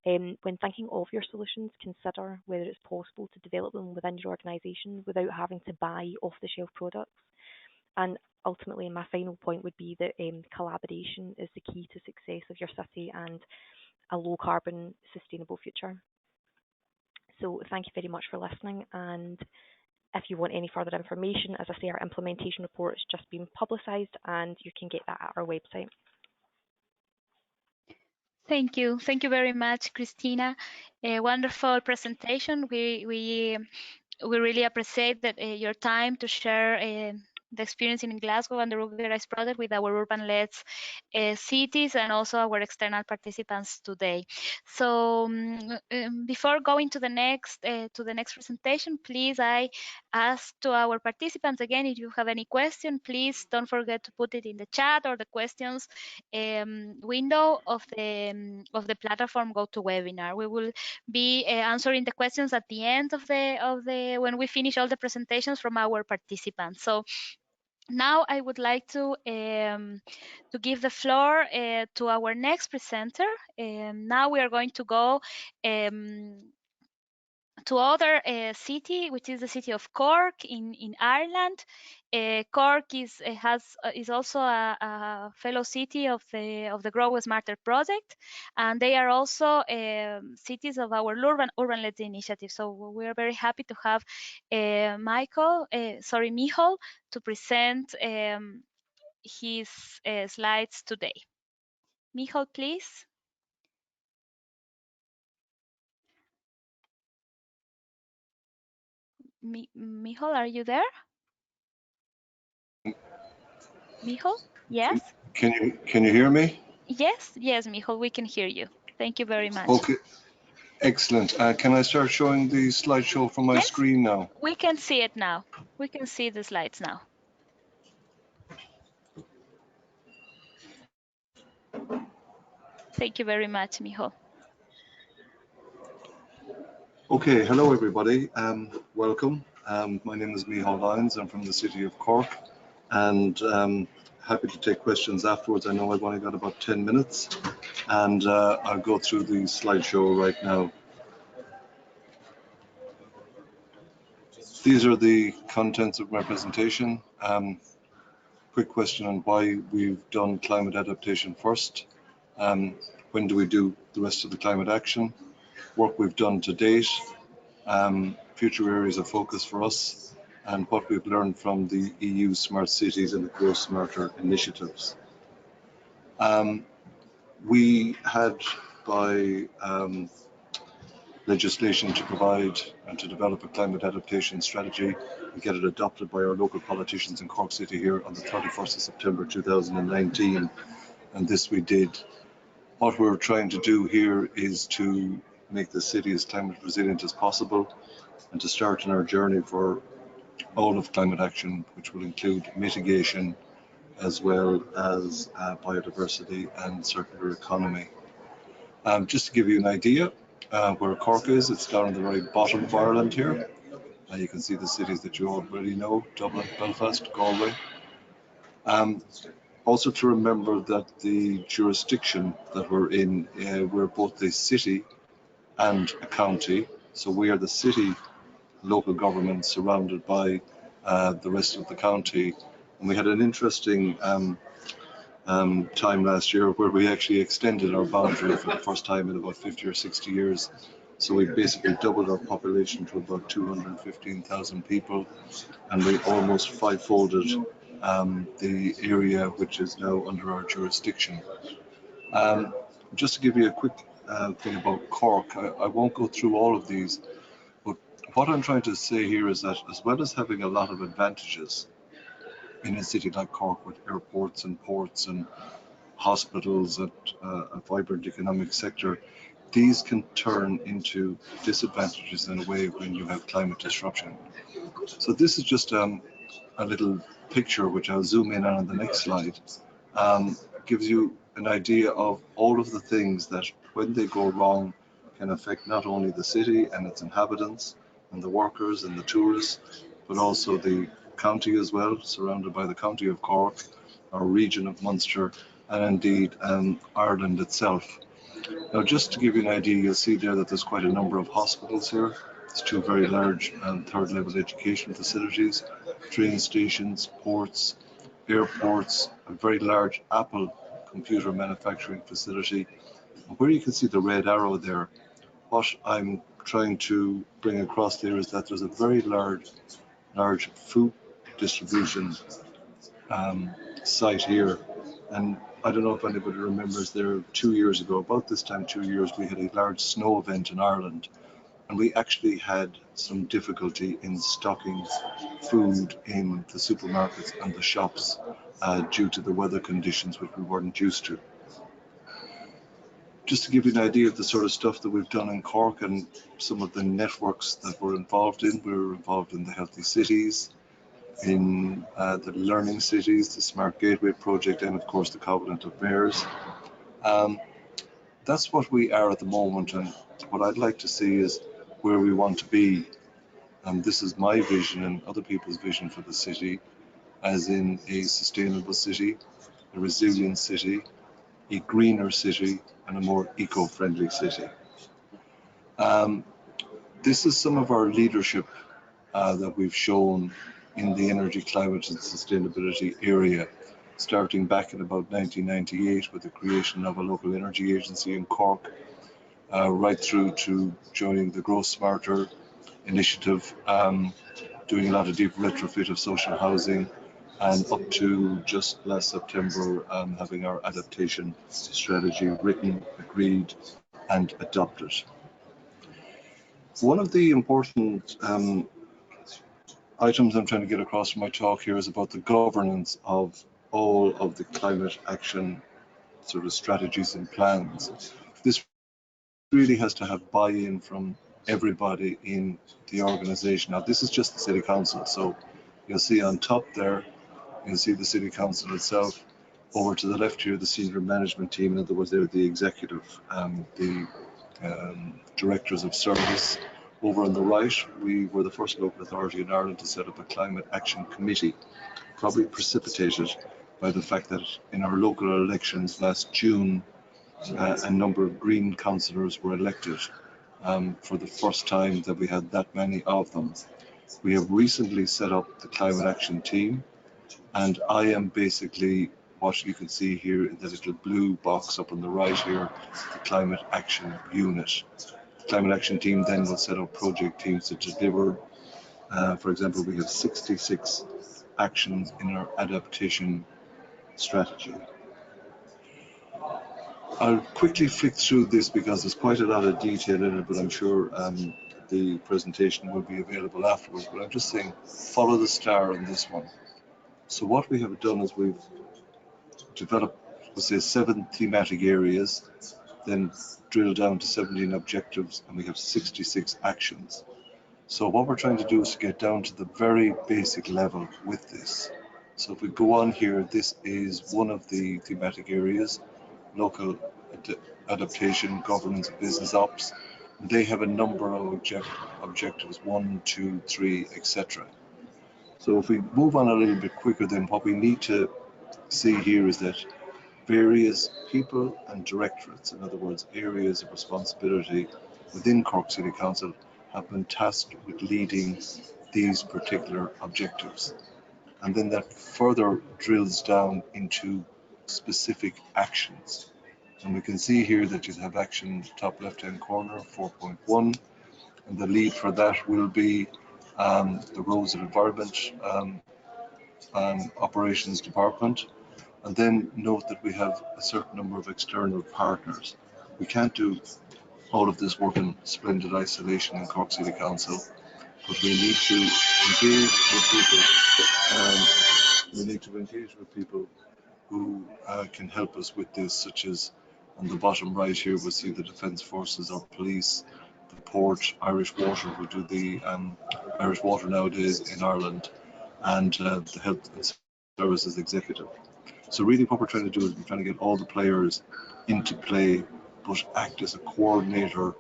When thinking of your solutions, consider whether it's possible to develop them within your organisation without having to buy off-the-shelf products. And ultimately, my final point would be that collaboration is the key to success of your city and a low-carbon, sustainable future. So thank you very much for listening, and if you want any further information, as I say, our implementation report has just been publicised and you can get that at our website. Thank you very much, Christina. A wonderful presentation. We really appreciate that your time to share the experience in Glasgow and the Ruggedized project with our urban LEDS cities and also our external participants today. So before going to the next presentation, please, I ask to our participants again, if you have any question, please don't forget to put it in the chat or the questions window of the platform GoToWebinar. We will be answering the questions at the end of the when we finish all the presentations from our participants. So now I would like to give the floor to our next presenter. Now we are going to go to other city, which is the city of Cork in Ireland. Cork is also a fellow city of the Grow Smarter project, and they are also cities of our urban LEDS initiative. So we are very happy to have Michal to present his slides today. Michal, please. Michal, are you there? Michal? Yes? Can you hear me? Yes, Michal, we can hear you. Thank you very much. Okay, excellent. Can I start showing the slideshow from my screen now? We can see it now. We can see the slides now. Thank you very much, Michal. Okay, hello everybody. Welcome. My name is Michal Lyons. I'm from the city of Cork, and happy to take questions afterwards. I know I've only got about 10 minutes, and I'll go through the slideshow right now. These are the contents of my presentation. quick question on why we've done climate adaptation first. When do we do the rest of the climate action? Work we've done to date, future areas of focus for us, and what we've learned from the EU Smart Cities and the Grow Smarter initiatives. We had, by legislation to provide and to develop a climate adaptation strategy and get it adopted by our local politicians in Cork City here on the 31st of September 2019, and this we did. What we're trying to do here is to make the city as climate resilient as possible and to start on our journey for all of climate action, which will include mitigation as well as biodiversity and circular economy. Just to give you an idea where Cork is, it's down at the very bottom of Ireland here. You can see the cities that you already know: Dublin, Belfast, Galway. Also to remember that the jurisdiction that we're in, we're both a city and a county. So we are the city local government surrounded by the rest of the county. And we had an interesting time last year where we actually extended our boundary for the first time in about 50 or 60 years. So we basically doubled our population to about 215,000 people, and we almost five-folded the area which is now under our jurisdiction. Just to give you a quick thing about Cork, I won't go through all of these, but what I'm trying to say here is that as well as having a lot of advantages in a city like Cork with airports and ports and hospitals and a vibrant economic sector, these can turn into disadvantages in a way when you have climate disruption. So this is just a little picture which I'll zoom in on the next slide. Gives you an idea of all of the things that when they go wrong can affect not only the city and its inhabitants and the workers and the tourists, but also the county as well, surrounded by the county of Cork, our region of Munster, and indeed Ireland itself. Now, just to give you an idea, you'll see there that there's quite a number of hospitals here. It's two very large third-level education facilities, train stations, ports, airports, a very large Apple computer manufacturing facility. Where you can see the red arrow there, what I'm trying to bring across there is that there's a very large food distribution site here. And I don't know if anybody remembers there 2 years ago, about this time 2 years, we had a large snow event in Ireland, and we actually had some difficulty in stocking food in the supermarkets and the shops due to the weather conditions which we weren't used to. Just to give you an idea of the sort of stuff that we've done in Cork and some of the networks that we're involved in the Healthy Cities, in the Learning Cities, the Smart Gateway project, and of course the Covenant of Mayors. That's what we are at the moment, and what I'd like to see is where we want to be. This is my vision and other people's vision for the city, as in a sustainable city, a resilient city, a greener city, and a more eco-friendly city. This is some of our leadership that we've shown in the energy, climate and sustainability area, starting back in about 1998 with the creation of a local energy agency in Cork, right through to joining the Grow Smarter initiative, doing a lot of deep retrofit of social housing, and up to just last September having our adaptation strategy written, agreed and adopted. One of the important items I'm trying to get across from my talk here is about the governance of all of the climate action sort of strategies and plans. This really has to have buy-in from everybody in the organization. Now, this is just the City Council, so you'll see on top there, you'll see the City Council itself. Over to the left here, the senior management team, in other words, they're the executive, the directors of service. Over on the right, we were the first local authority in Ireland to set up a climate action committee, probably precipitated by the fact that in our local elections last June, a number of Green councillors were elected for the first time that we had that many of them. We have recently set up the climate action team. And I am basically what you can see here in the little blue box up on the right here, the Climate Action Unit. The Climate Action team then will set up project teams to deliver. For example, we have 66 actions in our adaptation strategy. I'll quickly flick through this because there's quite a lot of detail in it, but I'm sure the presentation will be available afterwards. But I'm just saying, follow the star on this one. So what we have done is we've developed, let's say, 7 thematic areas, then drilled down to 17 objectives, and we have 66 actions. So what we're trying to do is to get down to the very basic level with this. So if we go on here, this is one of the thematic areas, local adaptation, governance, business ops. They have a number of objectives, 1, 2, 3, etc. So if we move on a little bit quicker, then what we need to see here is that various people and directorates, in other words, areas of responsibility within Cork City Council, have been tasked with leading these particular objectives. And then that further drills down into specific actions. And we can see here that you have action top left-hand corner, 4.1, and the lead for that will be the Roads and Environment Operations Department. And then note that we have a certain number of external partners. We can't do all of this work in splendid isolation in Cork City Council, but we need to engage with people. We need to engage with people who can help us with this, such as on the bottom right here, we'll see the Defence Forces, our police, the port, Irish Water, who do the Irish Water nowadays in Ireland, and the Health and Services Executive. So really what we're trying to do is we're trying to get all the players into play, but act as a coordinator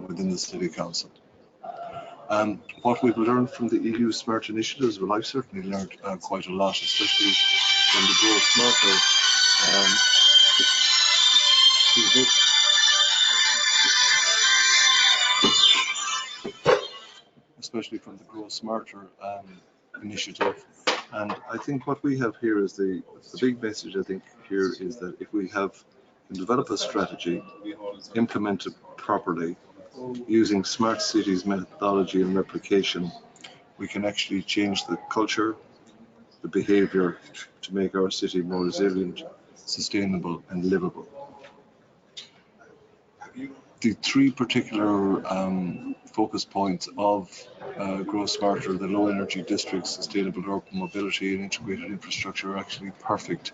within the City Council. What we've learned from the EU Smart Initiatives, well, I've certainly learned quite a lot, especially from the Grow Smarter. Especially from the Grow Smarter initiative. And I think what we have here is the big message, I think, here is that if we can develop a strategy, implement it properly, using smart cities methodology and replication, we can actually change the culture, the behavior to make our city more resilient, sustainable and livable. The 3 particular focus points of Grow Smarter, the low energy districts, sustainable urban mobility and integrated infrastructure, are actually perfect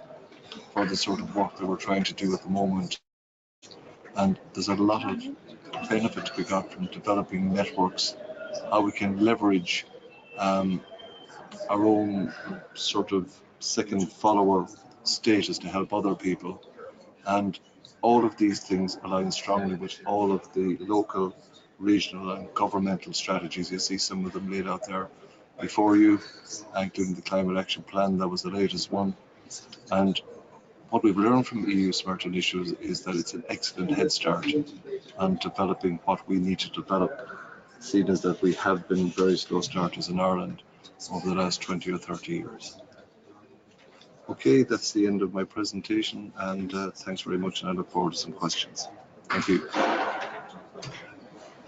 for the sort of work that we're trying to do at the moment. And there's a lot of benefit to be got from developing networks, how we can leverage our own sort of second follower status to help other people. And all of these things align strongly with all of the local, regional and governmental strategies. You see some of them laid out there before you, including the Climate Action Plan, that was the latest one. And what we've learned from EU Smart Initiatives is that it's an excellent head start on developing what we need to develop, seeing as that we have been very slow starters in Ireland over the last 20 or 30 years. Okay, that's the end of my presentation, and thanks very much, and I look forward to some questions. Thank you.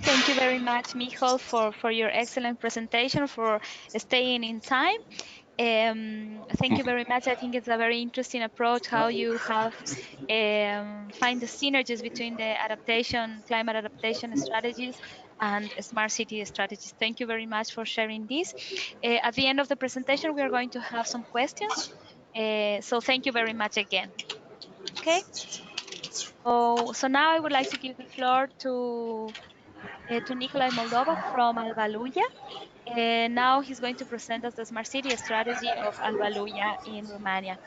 Thank you very much, Michal, for your excellent presentation, for staying in time. Thank you very much. I think it's a very interesting approach, how you have find the synergies between the climate adaptation strategies and smart city strategies. Thank you very much for sharing this. At the end of the presentation, we are going to have some questions. So thank you very much again. Okay. So now I would like to give the floor to Nicolae Moldova from Albaluja. Now he's going to present us the smart city strategy of Albaluja in Romania.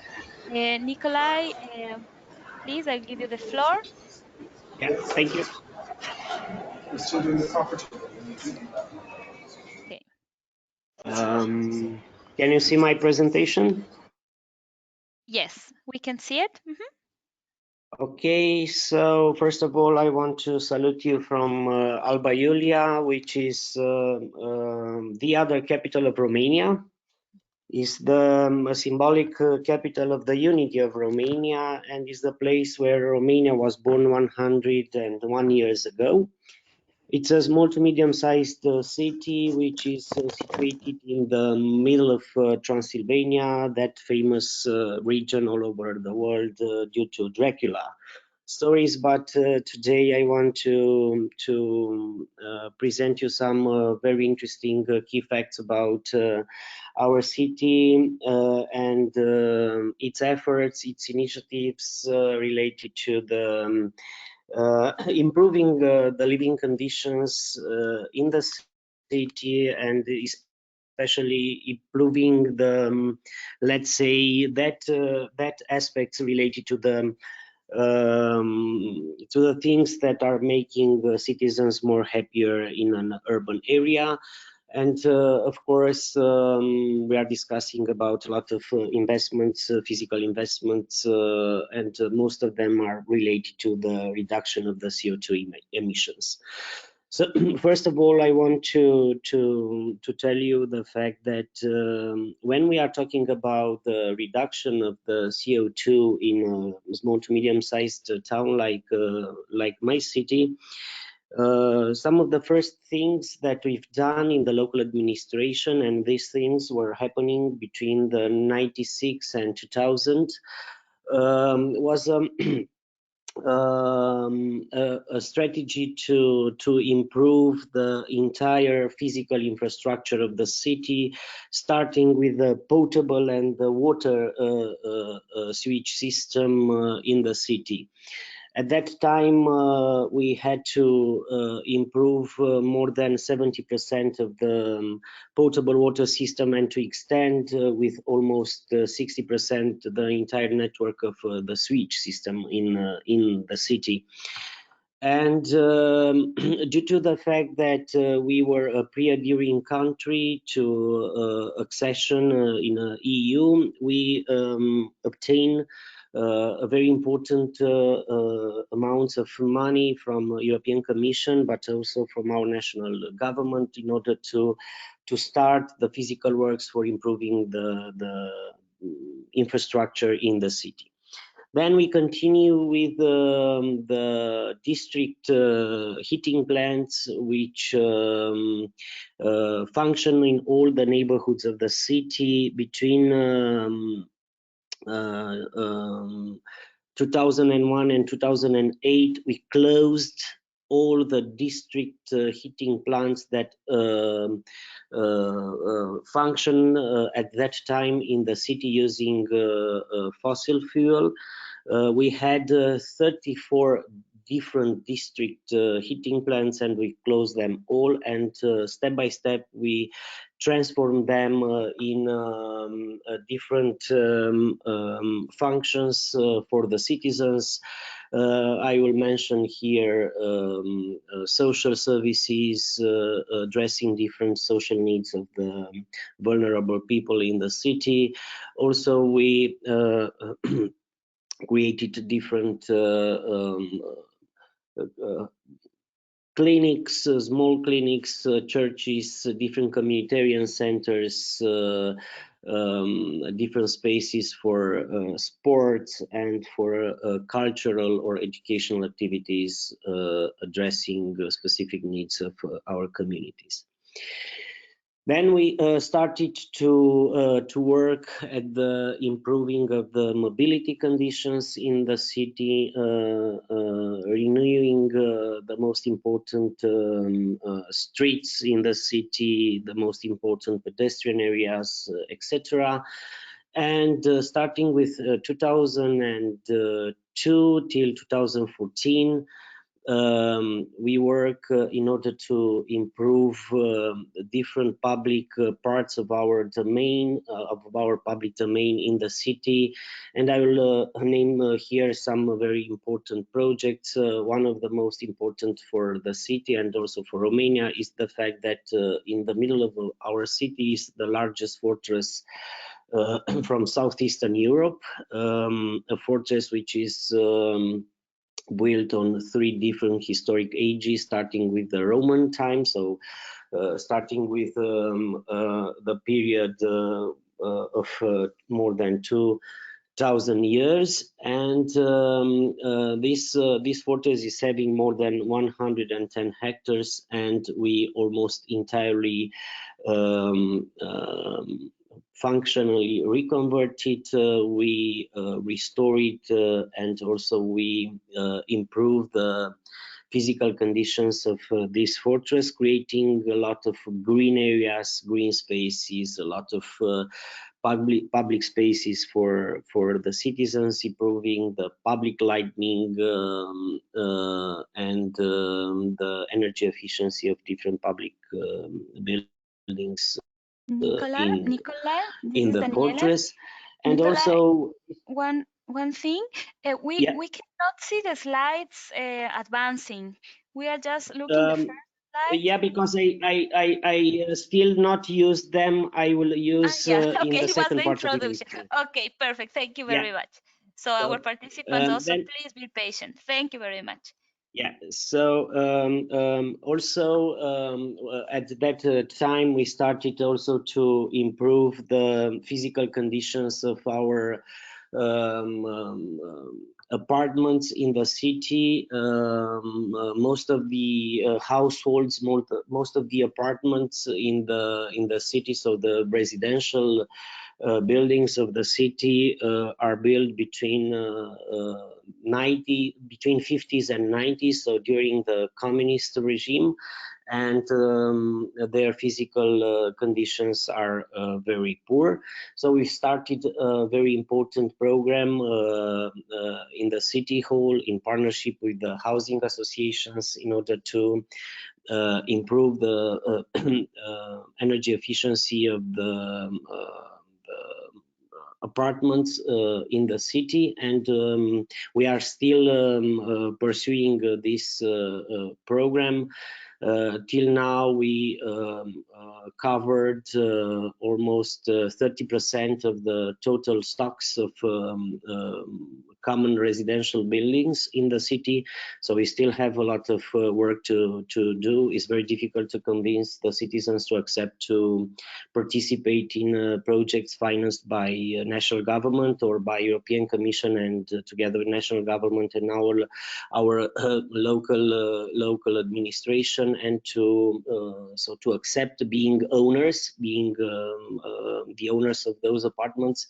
Nicolae, please, I'll give you the floor. Yeah, thank you. Okay. Can you see my presentation? Yes, we can see it. Okay, so first of all, I want to salute you from Alba Iulia, which is the other capital of Romania. is the symbolic capital of the unity of Romania, and is the place where Romania was born 101 years ago. It's a small to medium-sized city which is situated in the middle of Transylvania, that famous region all over the world due to Dracula stories. But today I want to present you some very interesting key facts about our city and its efforts, its initiatives related to the improving the living conditions in the city, and especially improving the let's say that aspects related to the things that are making citizens more happier in an urban area. And of course, we are discussing about a lot of investments, physical investments, and most of them are related to the reduction of the CO2 emissions. So first of all, I want to tell you the fact that when we are talking about the reduction of the CO2 in a small to medium-sized town like my city, some of the first things that we've done in the local administration, and these things were happening between the 96 and 2000, was a strategy to improve the entire physical infrastructure of the city, starting with the potable and the water sewage system in the city. At that time, we had to improve more than 70% of the potable water system, and to extend with almost 60% the entire network of the sewage system in the city. And due to the fact that we were a pre-adhering country to accession in the EU, we obtained a very important amounts of money from European Commission, but also from our national government, in order to start the physical works for improving the infrastructure in the city. Then we continue with the district heating plants, which function in all the neighborhoods of the city between 2001 and 2008. We closed all the district heating plants that function at that time in the city using fossil fuel. We had 34 different district heating plants, and we closed them all, and step by step we transformed them in different functions for the citizens. I will mention here social services, addressing different social needs of the vulnerable people in the city. Also, we created different clinics, small clinics, churches, different communitarian centers, different spaces for sports and for cultural or educational activities addressing specific needs of our communities. Then we started to work at the improving of the mobility conditions in the city, renewing the most important streets in the city, the most important pedestrian areas, etc. And starting with 2002 till 2014, we work in order to improve different public parts of our domain, public domain in the city. And I will name here some very important projects. One of the most important for the city and also for Romania is the fact that in the middle of our city is the largest fortress from Southeastern Europe, a fortress which is built on 3 different historic ages, starting with the Roman time. So starting with the period more than 2,000 years, and this fortress is having more than 110 hectares, and we almost entirely functionally reconverted. We restore it, and also we improve the physical conditions of this fortress, creating a lot of green areas, green spaces, a lot of public spaces for the citizens, improving the public lighting and the energy efficiency of different public buildings Nicola, this in is the Daniela. fortress. And Nicola, also one thing, we cannot see the slides advancing. We are just looking the first slide. Yeah, because I still not use them. I will use okay, in the second was the part of the introduction. Okay, perfect. Thank you very much. So our participants also, please be patient. Thank you very much. Yeah, so at that time we started also to improve the physical conditions of our apartments in the city. Most of the households, most of the apartments in the city, so the residential buildings of the city are built between 50s and 90s, so during the communist regime, and their physical conditions are very poor. So we started a very important program in the city hall in partnership with the housing associations in order to improve the energy efficiency of the apartments in the city, and we are still pursuing this program. Till now, we covered almost 30% of the total stocks of common residential buildings in the city. So we still have a lot of work to do. It's very difficult to convince the citizens to accept to participate in projects financed by national government or by European Commission, and together with national government and our local administration, and to accept being owners, being the owners of those apartments,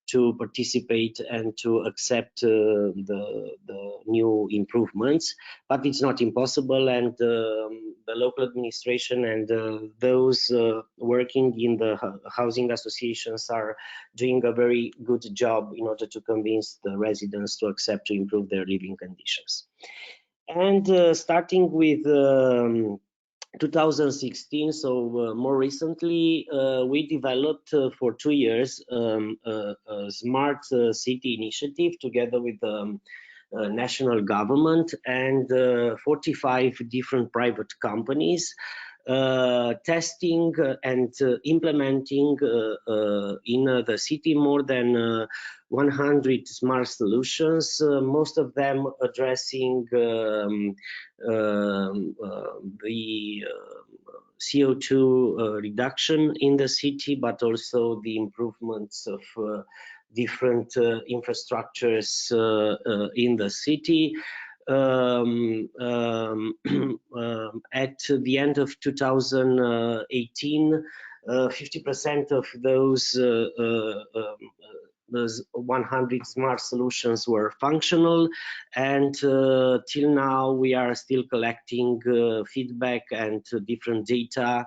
to participate and to accept the new improvements. But it's not impossible, and the local administration and those working in the housing associations are doing a very good job in order to convince the residents to accept to improve their living conditions. And starting with 2016, so more recently, we developed for 2 years a smart city initiative together with the national government and 45 different private companies, testing and implementing in the city more than 100 smart solutions, most of them addressing the CO2 reduction in the city, but also the improvements of different infrastructures in the city. At the end of 2018, 50% of those 100 smart solutions were functional, and till now we are still collecting feedback and different data,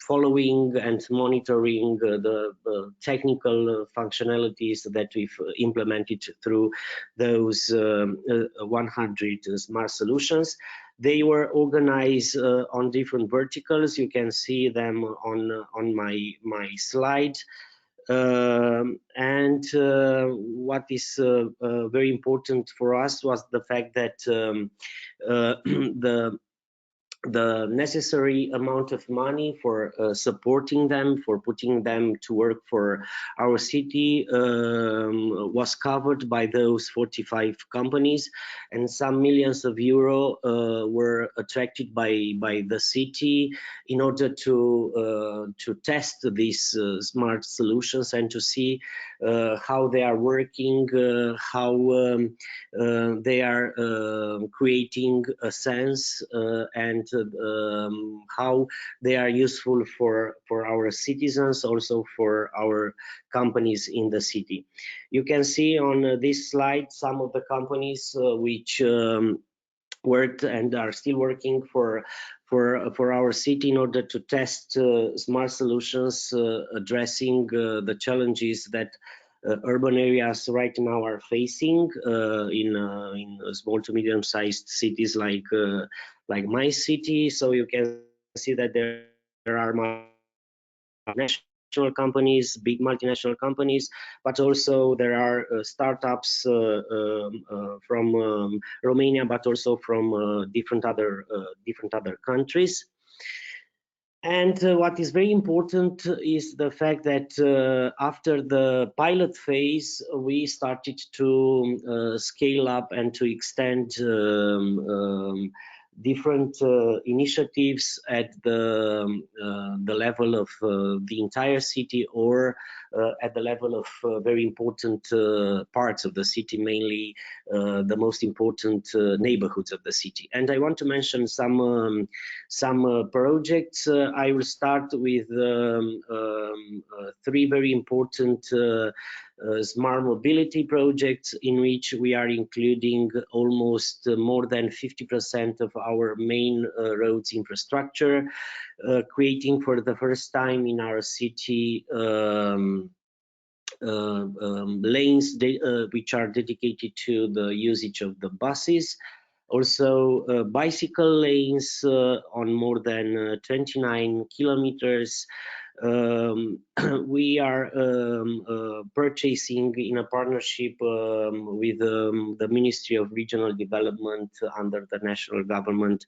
following and monitoring the technical functionalities that we've implemented through those 100 smart solutions. They were organized on different verticals. You can see them on my slide. And what is very important for us was the fact that the the necessary amount of money for supporting them, for putting them to work for our city was covered by those 45 companies, and some millions of euro were attracted by the city in order to test these smart solutions and to see how they are working, how they are creating a sense and how they are useful for our citizens, also for our companies in the city. You can see on this slide some of the companies which worked and are still working for our city in order to test smart solutions addressing the challenges that urban areas right now are facing in small to medium-sized cities like my city. So you can see that there are multinational companies, big multinational companies, but also there are startups from Romania, but also from different other countries. And what is very important is the fact that after the pilot phase, we started to scale up and to extend different initiatives at the level of the entire city, or at the level of very important parts of the city, mainly the most important neighborhoods of the city. And I want to mention some projects. I will start with three very important smart mobility projects in which we are including almost more than 50% of our main roads infrastructure, creating for the first time in our city lanes which are dedicated to the usage of the buses. Also bicycle lanes on more than 29 kilometers. We are purchasing in a partnership with the Ministry of Regional Development under the national government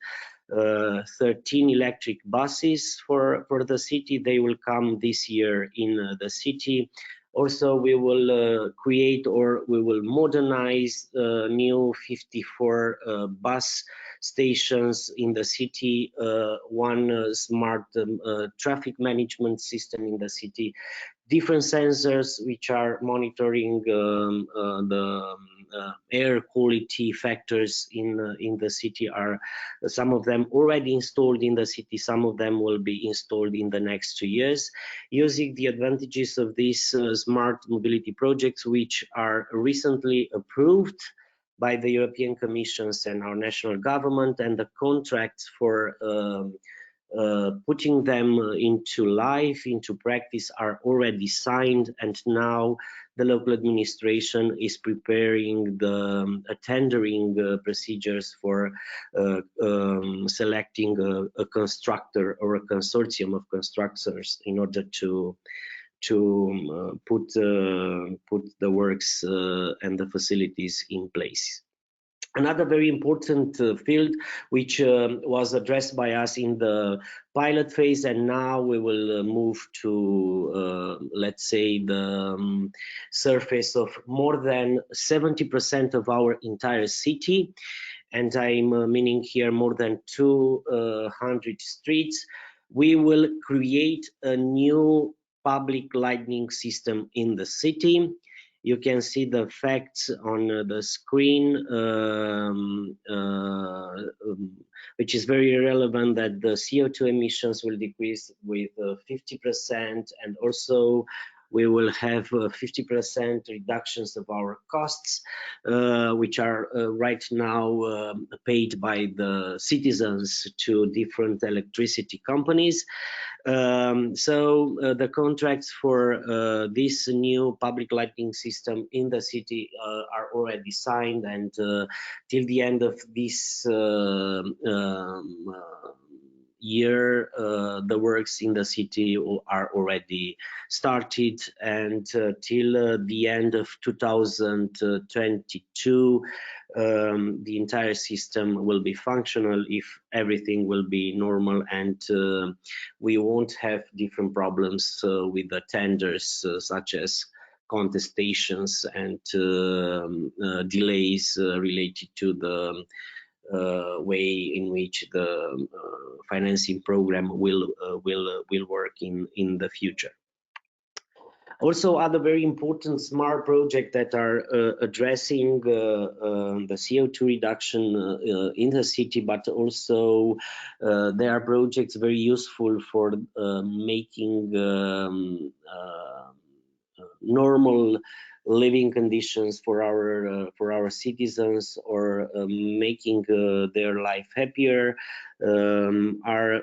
13 electric buses for the city. They will come this year in the city. Also, we will create, or we will modernize new 54 bus stations in the city, one smart traffic management system in the city, different sensors which are monitoring the air quality factors in the city. Are some of them already installed in the city, some of them will be installed in the next 2 years, using the advantages of these smart mobility projects, which are recently approved by the European Commissions and our national government, and the contracts for putting them into life, into practice, are already signed, and now the local administration is preparing the tendering procedures for selecting a constructor or a consortium of constructors in order to put the works and the facilities in place. Another very important field which was addressed by us in the pilot phase, and now we will move to, let's say, the surface of more than 70% of our entire city. And I'm meaning here more than 200 streets. We will create a new public lighting system in the city. You can see the facts on the screen, which is very relevant, that the CO2 emissions will decrease with 50%, and also we will have 50% reductions of our costs, which are right now paid by the citizens to different electricity companies. So the contracts for this new public lighting system in the city are already signed, and till the end of this year, the works in the city are already started, and till the end of 2022, the entire system will be functional, if everything will be normal, and we won't have different problems with the tenders, such as contestations and delays related to the way in which the financing program will work in the future. Also, other very important smart projects that are addressing the CO2 reduction in the city, but also there are projects very useful for making normal living conditions for our citizens, or making their life happier, are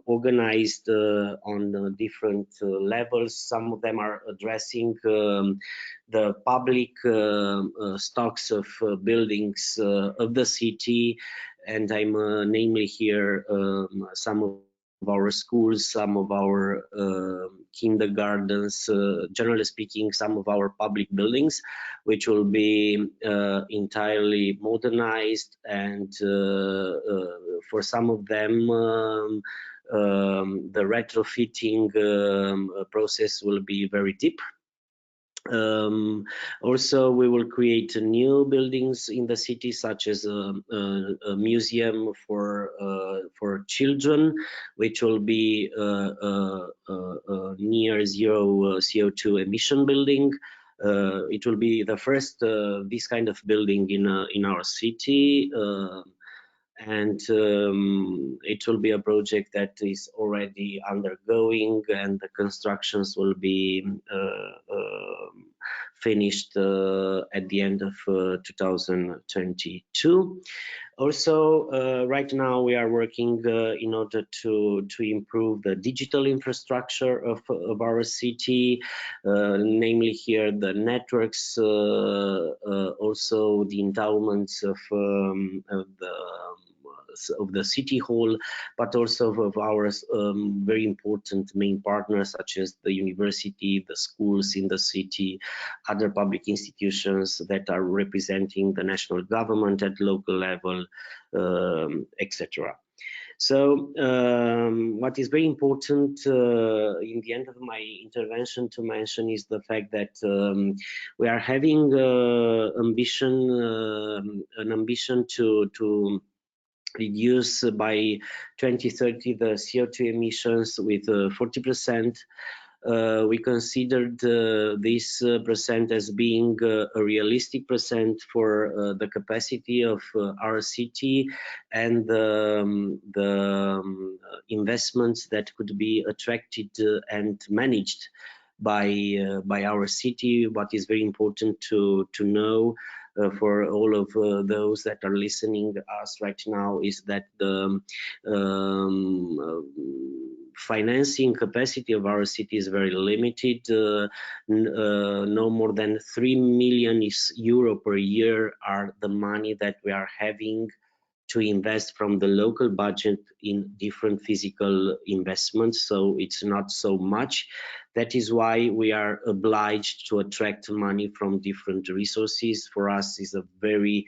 organized on different levels. Some of them are addressing the public stocks of buildings of the city, and I'm namely here some of our schools, some of our kindergartens, generally speaking, some of our public buildings, which will be entirely modernized, and for some of them the retrofitting process will be very deep. Also, we will create new buildings in the city, such as a museum for children, which will be near zero CO2 emission building. It will be the first this kind of building in our city, and it will be a project that is already undergoing, and the constructions will be finished at the end of 2022. Also, right now we are working in order to improve the digital infrastructure of our city, namely here the networks, also the endowments of the city hall, but also of our very important main partners, such as the university, the schools in the city, other public institutions that are representing the national government at local level, etc. So what is very important in the end of my intervention to mention is the fact that we are having an ambition to reduce by 2030 the CO2 emissions with 40%. We considered this percent as being a realistic percent for the capacity of our city, and the investments that could be attracted and managed by our city. What is very important to know for all of those that are listening to us right now is that the financing capacity of our city is very limited. No more than 3 million euro per year are the money that we are having to invest from the local budget in different physical investments, so it's not so much. That is why we are obliged to attract money from different resources. For us, is a very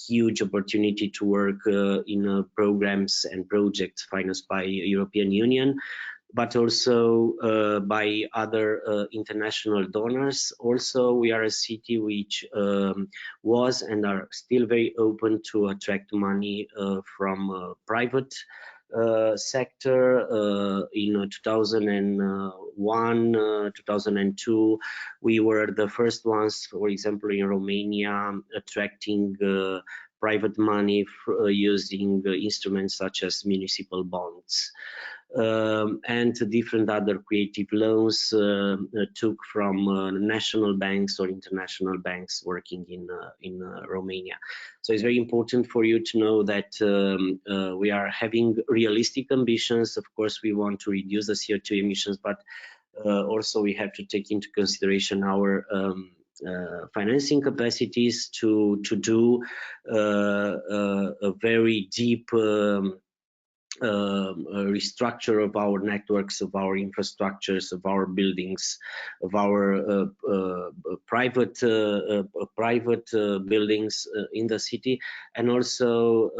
huge opportunity to work in programs and projects financed by European Union, but also by other international donors. Also, we are a city which was and are still very open to attract money from private sector. In 2001, 2002, we were the first ones, for example, in Romania, attracting private money using instruments such as municipal bonds. And different other creative loans took from national banks or international banks working in Romania. So it's very important for you to know that we are having realistic ambitions. Of course, we want to reduce the CO2 emissions, but also we have to take into consideration our financing capacities to do a very deep restructure of our networks, of our infrastructures, of our buildings, of our private buildings in the city, and also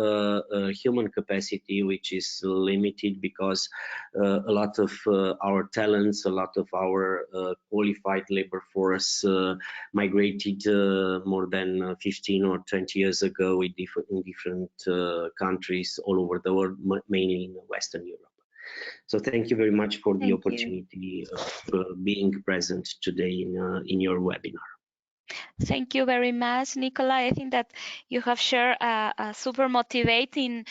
human capacity, which is limited because a lot of our talents, a lot of our qualified labor force migrated more than 15 or 20 years ago in different countries all over the world, mainly in Western Europe. So thank you very much for the opportunity of being present today in your webinar. Thank you very much, Nikolai. I think that you have shared a super motivating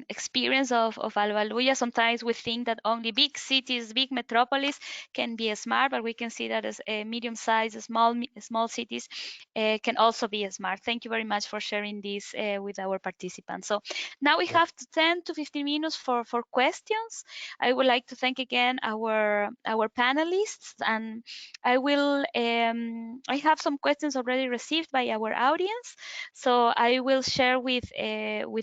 experience of Albaluya. Sometimes we think that only big cities, big metropolis can be smart, but we can see that as a medium-sized, small cities can also be smart. Thank you very much for sharing this with our participants. So now we have 10 to 15 minutes for questions. I would like to thank again our panelists, and I will I have some questions already received by our audience, so I will share with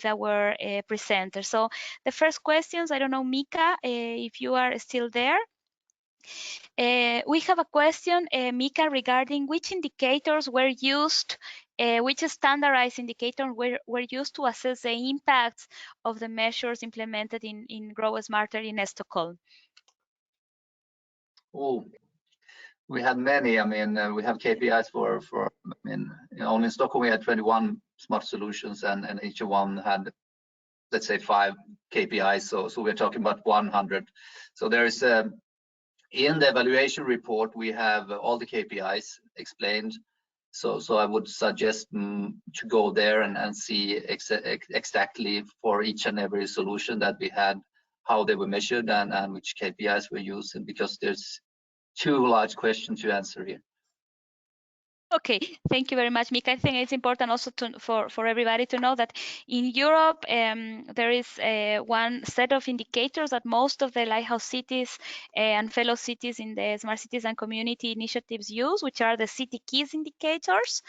our presenter. So the first questions, I don't know, Mika, if you are still there. We have a question, Mika, regarding which indicators were used, which standardized indicators were used to assess the impacts of the measures implemented in Grow Smarter in Stockholm. Oh, we had many. I mean, we have KPIs for. I mean, only in Stockholm we had 21 smart solutions, and each one had, let's say, 5 KPIs. So we're talking about 100. So there is in the evaluation report we have all the KPIs explained. So I would suggest to go there and see exactly for each and every solution that we had, how they were measured and which KPIs were used, because there's 2 large questions to answer here. Okay, thank you very much, Mika. I think it's important also for everybody to know that in Europe, there is one set of indicators that most of the lighthouse cities and fellow cities in the Smart Cities and Community Initiatives use, which are the city keys indicators,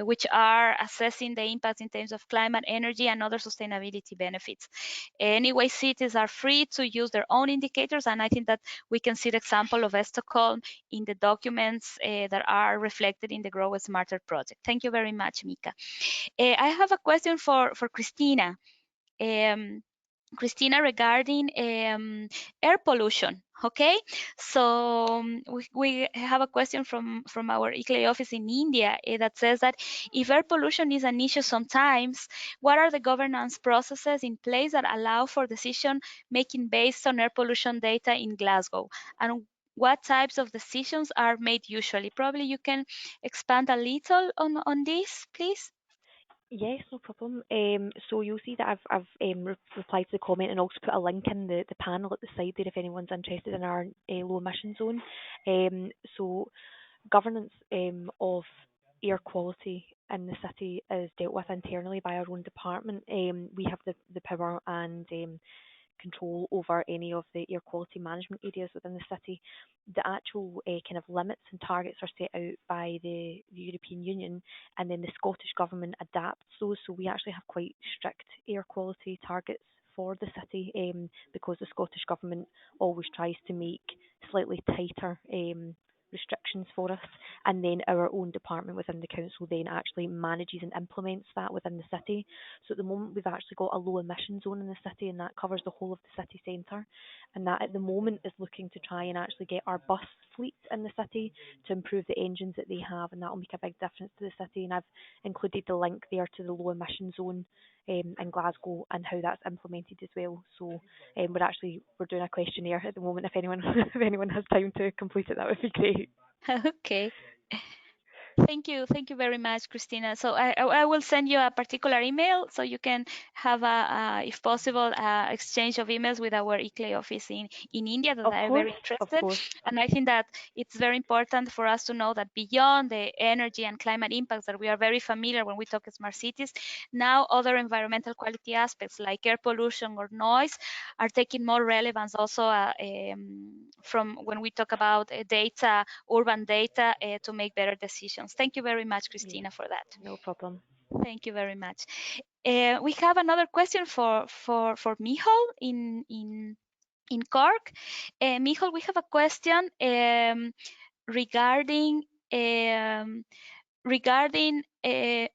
which are assessing the impacts in terms of climate, energy, and other sustainability benefits. Anyway, cities are free to use their own indicators, and I think that we can see the example of Stockholm in the documents that are reflected in the Grow Smarter project. Thank you very much, Mika. I have a question for Christina. Christina, regarding air pollution. Okay, so we have a question from our ICLEI office in India that says that if air pollution is an issue sometimes, what are the governance processes in place that allow for decision making based on air pollution data in Glasgow? And what types of decisions are made usually? Probably you can expand a little on this, please. Yes, no problem. So you'll see that I've replied to the comment and also put a link in the panel at the side there if anyone's interested in our low emission zone. So governance of air quality in the city is dealt with internally by our own department. We have the power and control over any of the air quality management areas within the city. The actual kind of limits and targets are set out by the European Union, and then the Scottish Government adapts those. So we actually have quite strict air quality targets for the city, because the Scottish Government always tries to make slightly tighter restrictions for us, and then our own department within the council then actually manages and implements that within the city. So at the moment we've actually got a low emission zone in the city, and that covers the whole of the city centre, and that at the moment is looking to try and actually get our bus fleet in the city to improve the engines that they have, and that will make a big difference to the city. And I've included the link there to the low emission zone in Glasgow and how that's implemented as well. So we're doing a questionnaire at the moment. If anyone has time to complete it, that would be great. Okay. Thank you very much, Christina. So I will send you a particular email so you can have if possible, exchange of emails with our ICLEI office in India that are very interested. And I think that it's very important for us to know that beyond the energy and climate impacts that we are very familiar when we talk smart cities, now other environmental quality aspects like air pollution or noise are taking more relevance also from when we talk about data, urban data, to make better decisions. Thank you very much, Christina, for that. No problem. Thank you very much. We have another question for Michal in Cork. Michal, we have a question regarding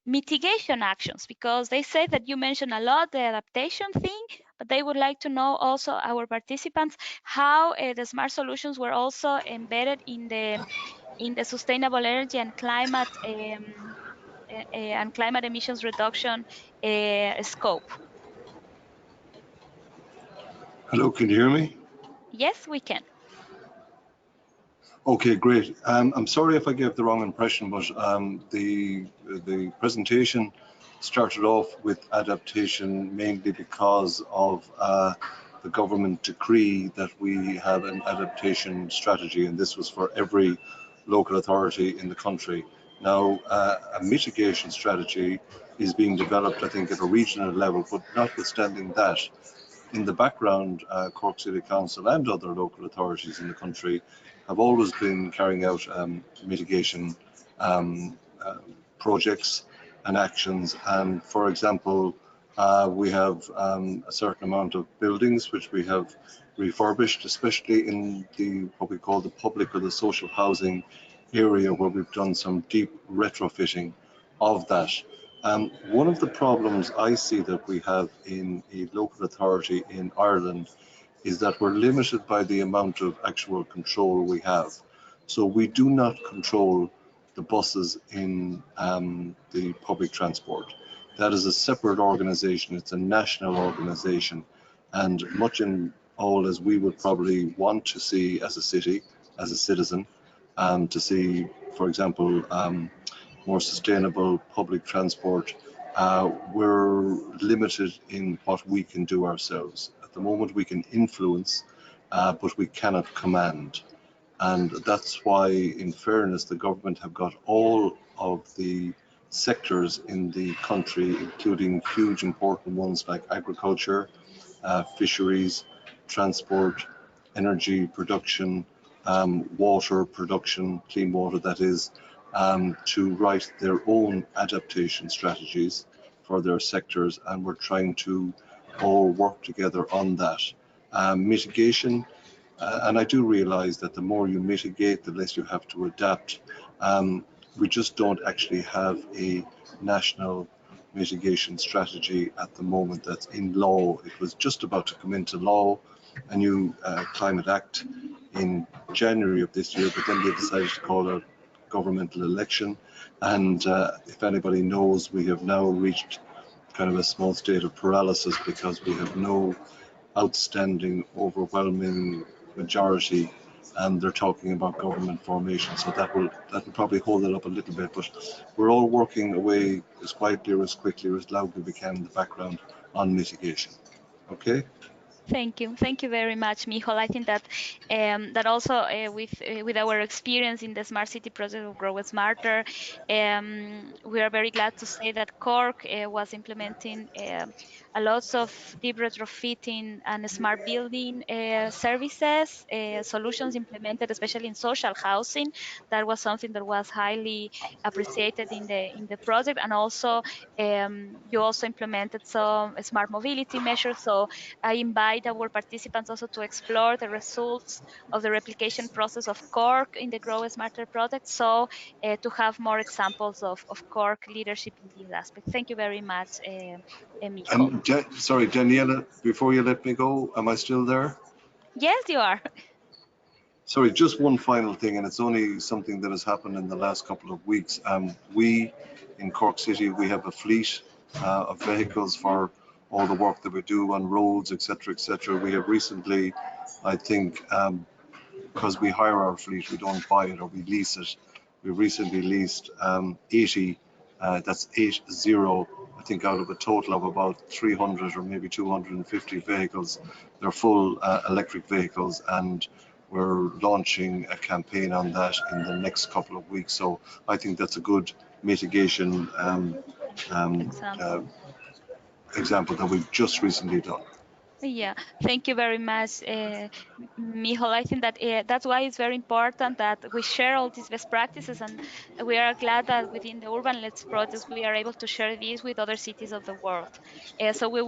mitigation actions, because they say that you mentioned a lot the adaptation thing, but they would like to know also, our participants, how the smart solutions were also embedded in the sustainable energy and climate emissions reduction scope. Hello, can you hear me? Yes, we can. Okay, great. I'm sorry if I gave the wrong impression, but the presentation started off with adaptation mainly because of the government decree that we have an adaptation strategy, and this was for every local authority in the country. Now, a mitigation strategy is being developed, I think, at a regional level, but notwithstanding that, in the background, Cork City Council and other local authorities in the country have always been carrying out mitigation projects and actions. And for example, we have a certain amount of buildings which we have refurbished, especially in what we call the public or the social housing area, where we've done some deep retrofitting of that. One of the problems I see that we have in a local authority in Ireland is that we're limited by the amount of actual control we have. So we do not control the buses in the public transport. That is a separate organization. It's a national organization, and much in all as we would probably want to see as a city, as a citizen, to see, for example, more sustainable public transport, we're limited in what we can do ourselves. At the moment, we can influence, but we cannot command. And that's why, in fairness, the government have got all of the sectors in the country, including huge important ones like agriculture, fisheries, transport, energy production, water production, clean water that is, to write their own adaptation strategies for their sectors, and we're trying to all work together on that. Mitigation, and I do realize that the more you mitigate, the less you have to adapt. We just don't actually have a national mitigation strategy at the moment that's in law. It was just about to come into law, a new Climate Act in January of this year, but then they decided to call a governmental election. And if anybody knows, we have now reached kind of a small state of paralysis because we have no outstanding, overwhelming majority, and they're talking about government formation. So that will probably hold it up a little bit, but we're all working away as quietly or as quickly or as loudly we can in the background on mitigation. Okay. Thank you very much, Michal. I think that that also with our experience in the Smart City project of Grow Smarter, we are very glad to say that Cork was implementing a lot of deep retrofitting and smart building services, solutions implemented, especially in social housing. That was something that was highly appreciated in the project, and also you also implemented some smart mobility measures. So I invite our participants also to explore the results of the replication process of Cork in the Grow Smarter project, so to have more examples of Cork leadership in this aspect. Thank you very much, Michal. And sorry, Daniela, before you let me go, am I still there? Yes, you are. Sorry, just one final thing, and it's only something that has happened in the last couple of weeks. We in Cork City, we have a fleet of vehicles for all the work that we do on roads, etc., etc. We have recently, I think, because we hire our fleet, we don't buy it or we lease it. We recently leased 80, that's 80, I think, out of a total of about 300 or maybe 250 vehicles. They're full electric vehicles, and we're launching a campaign on that in the next couple of weeks. So I think that's a good mitigation example that we've just recently done. Yeah, thank you very much, Michal. I think that that's why it's very important that we share all these best practices, and we are glad that within the Urban Let's projects we are able to share these with other cities of the world. So we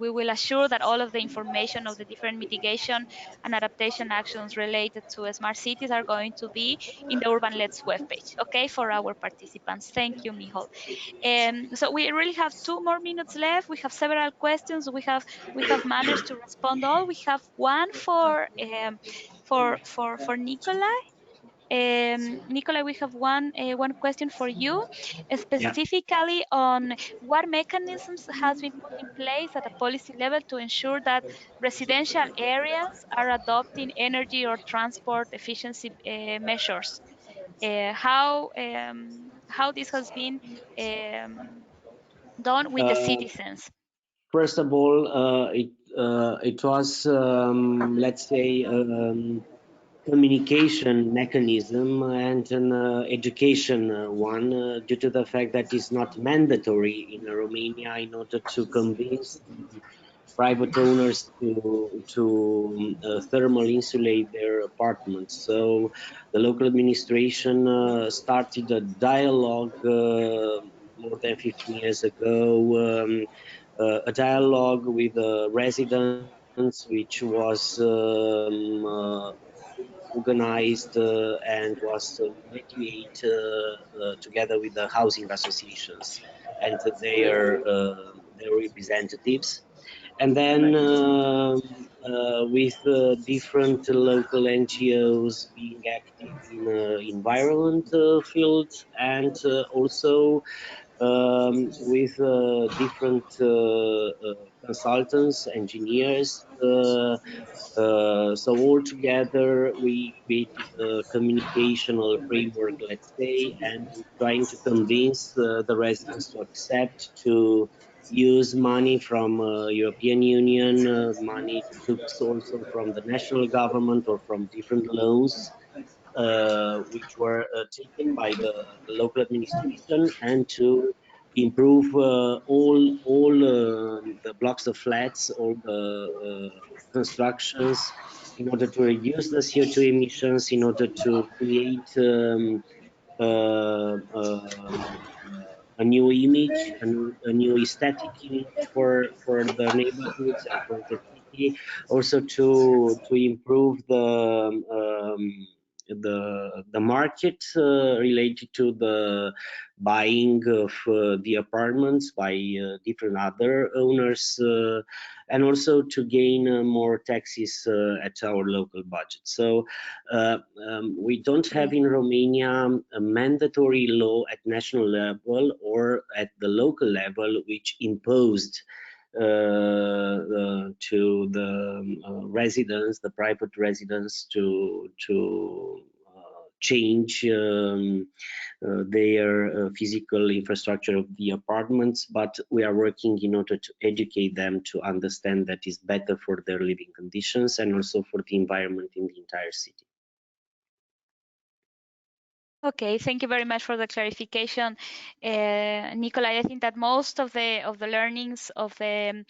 will assure that all of the information of the different mitigation and adaptation actions related to smart cities are going to be in the Urban Let's webpage. Okay, for our participants. Thank you, Michal. So we really have 2 more minutes left. We have several questions. We have managed to respond all. We have one for Nikolai. Nikolai, we have one question for you, Yeah. specifically on what mechanisms has been put in place at a policy level to ensure that residential areas are adopting energy or transport efficiency measures. How this has been done with the citizens. First of all, it was, let's say, communication mechanism and an education one, due to the fact that it's not mandatory in Romania in order to convince the private owners to thermal insulate their apartments. So the local administration started a dialogue more than 15 years ago, a dialogue with residents, which was organized and was mediated together with the housing associations and their representatives. And then with different local NGOs being active in environment field, and also with different consultants, engineers. So all together, we created a communicational framework, let's say, and we're trying to convince the residents to accept to use money from European Union, money took also from the national government or from different loans, which were taken by the local administration, and to improve all the blocks of flats, all the constructions, in order to reduce the CO2 emissions, in order to create uh, um, a new image, a new aesthetic image for the neighborhoods and for the city. Also to improve the market related to the buying of the apartments by different other owners, and also to gain more taxes at our local budget. So we don't have in Romania a mandatory law at national level or at the local level which imposed to the residents, the private residents, to change their physical infrastructure of the apartments, but we are working in order to educate them to understand that is better for their living conditions and also for the environment in the entire city. Okay, thank you very much for the clarification, Nikolai. I think that most of the learnings of the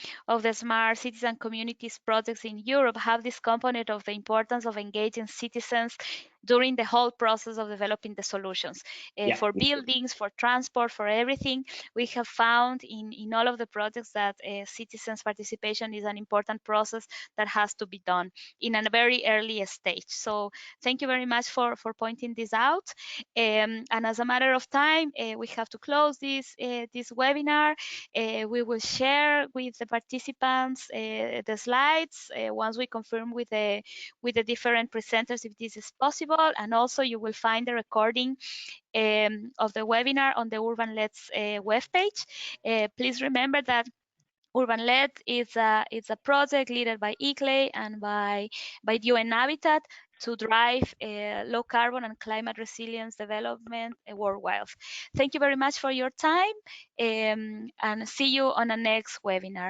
smart cities and communities projects in Europe have this component of the importance of engaging citizens during the whole process of developing the solutions. For buildings, for transport, for everything, we have found in all of the projects that citizens' participation is an important process that has to be done in a very early stage. So thank you very much for pointing this out. And as a matter of time, we have to close this webinar. We will share with the participants the slides once we confirm with the different presenters if this is possible. And also you will find the recording of the webinar on the Urban LEDS webpage. Please remember that Urban LED is a project led by ICLEI and by UN Habitat to drive low carbon and climate resilience development worldwide. Thank you very much for your time, and see you on the next webinar.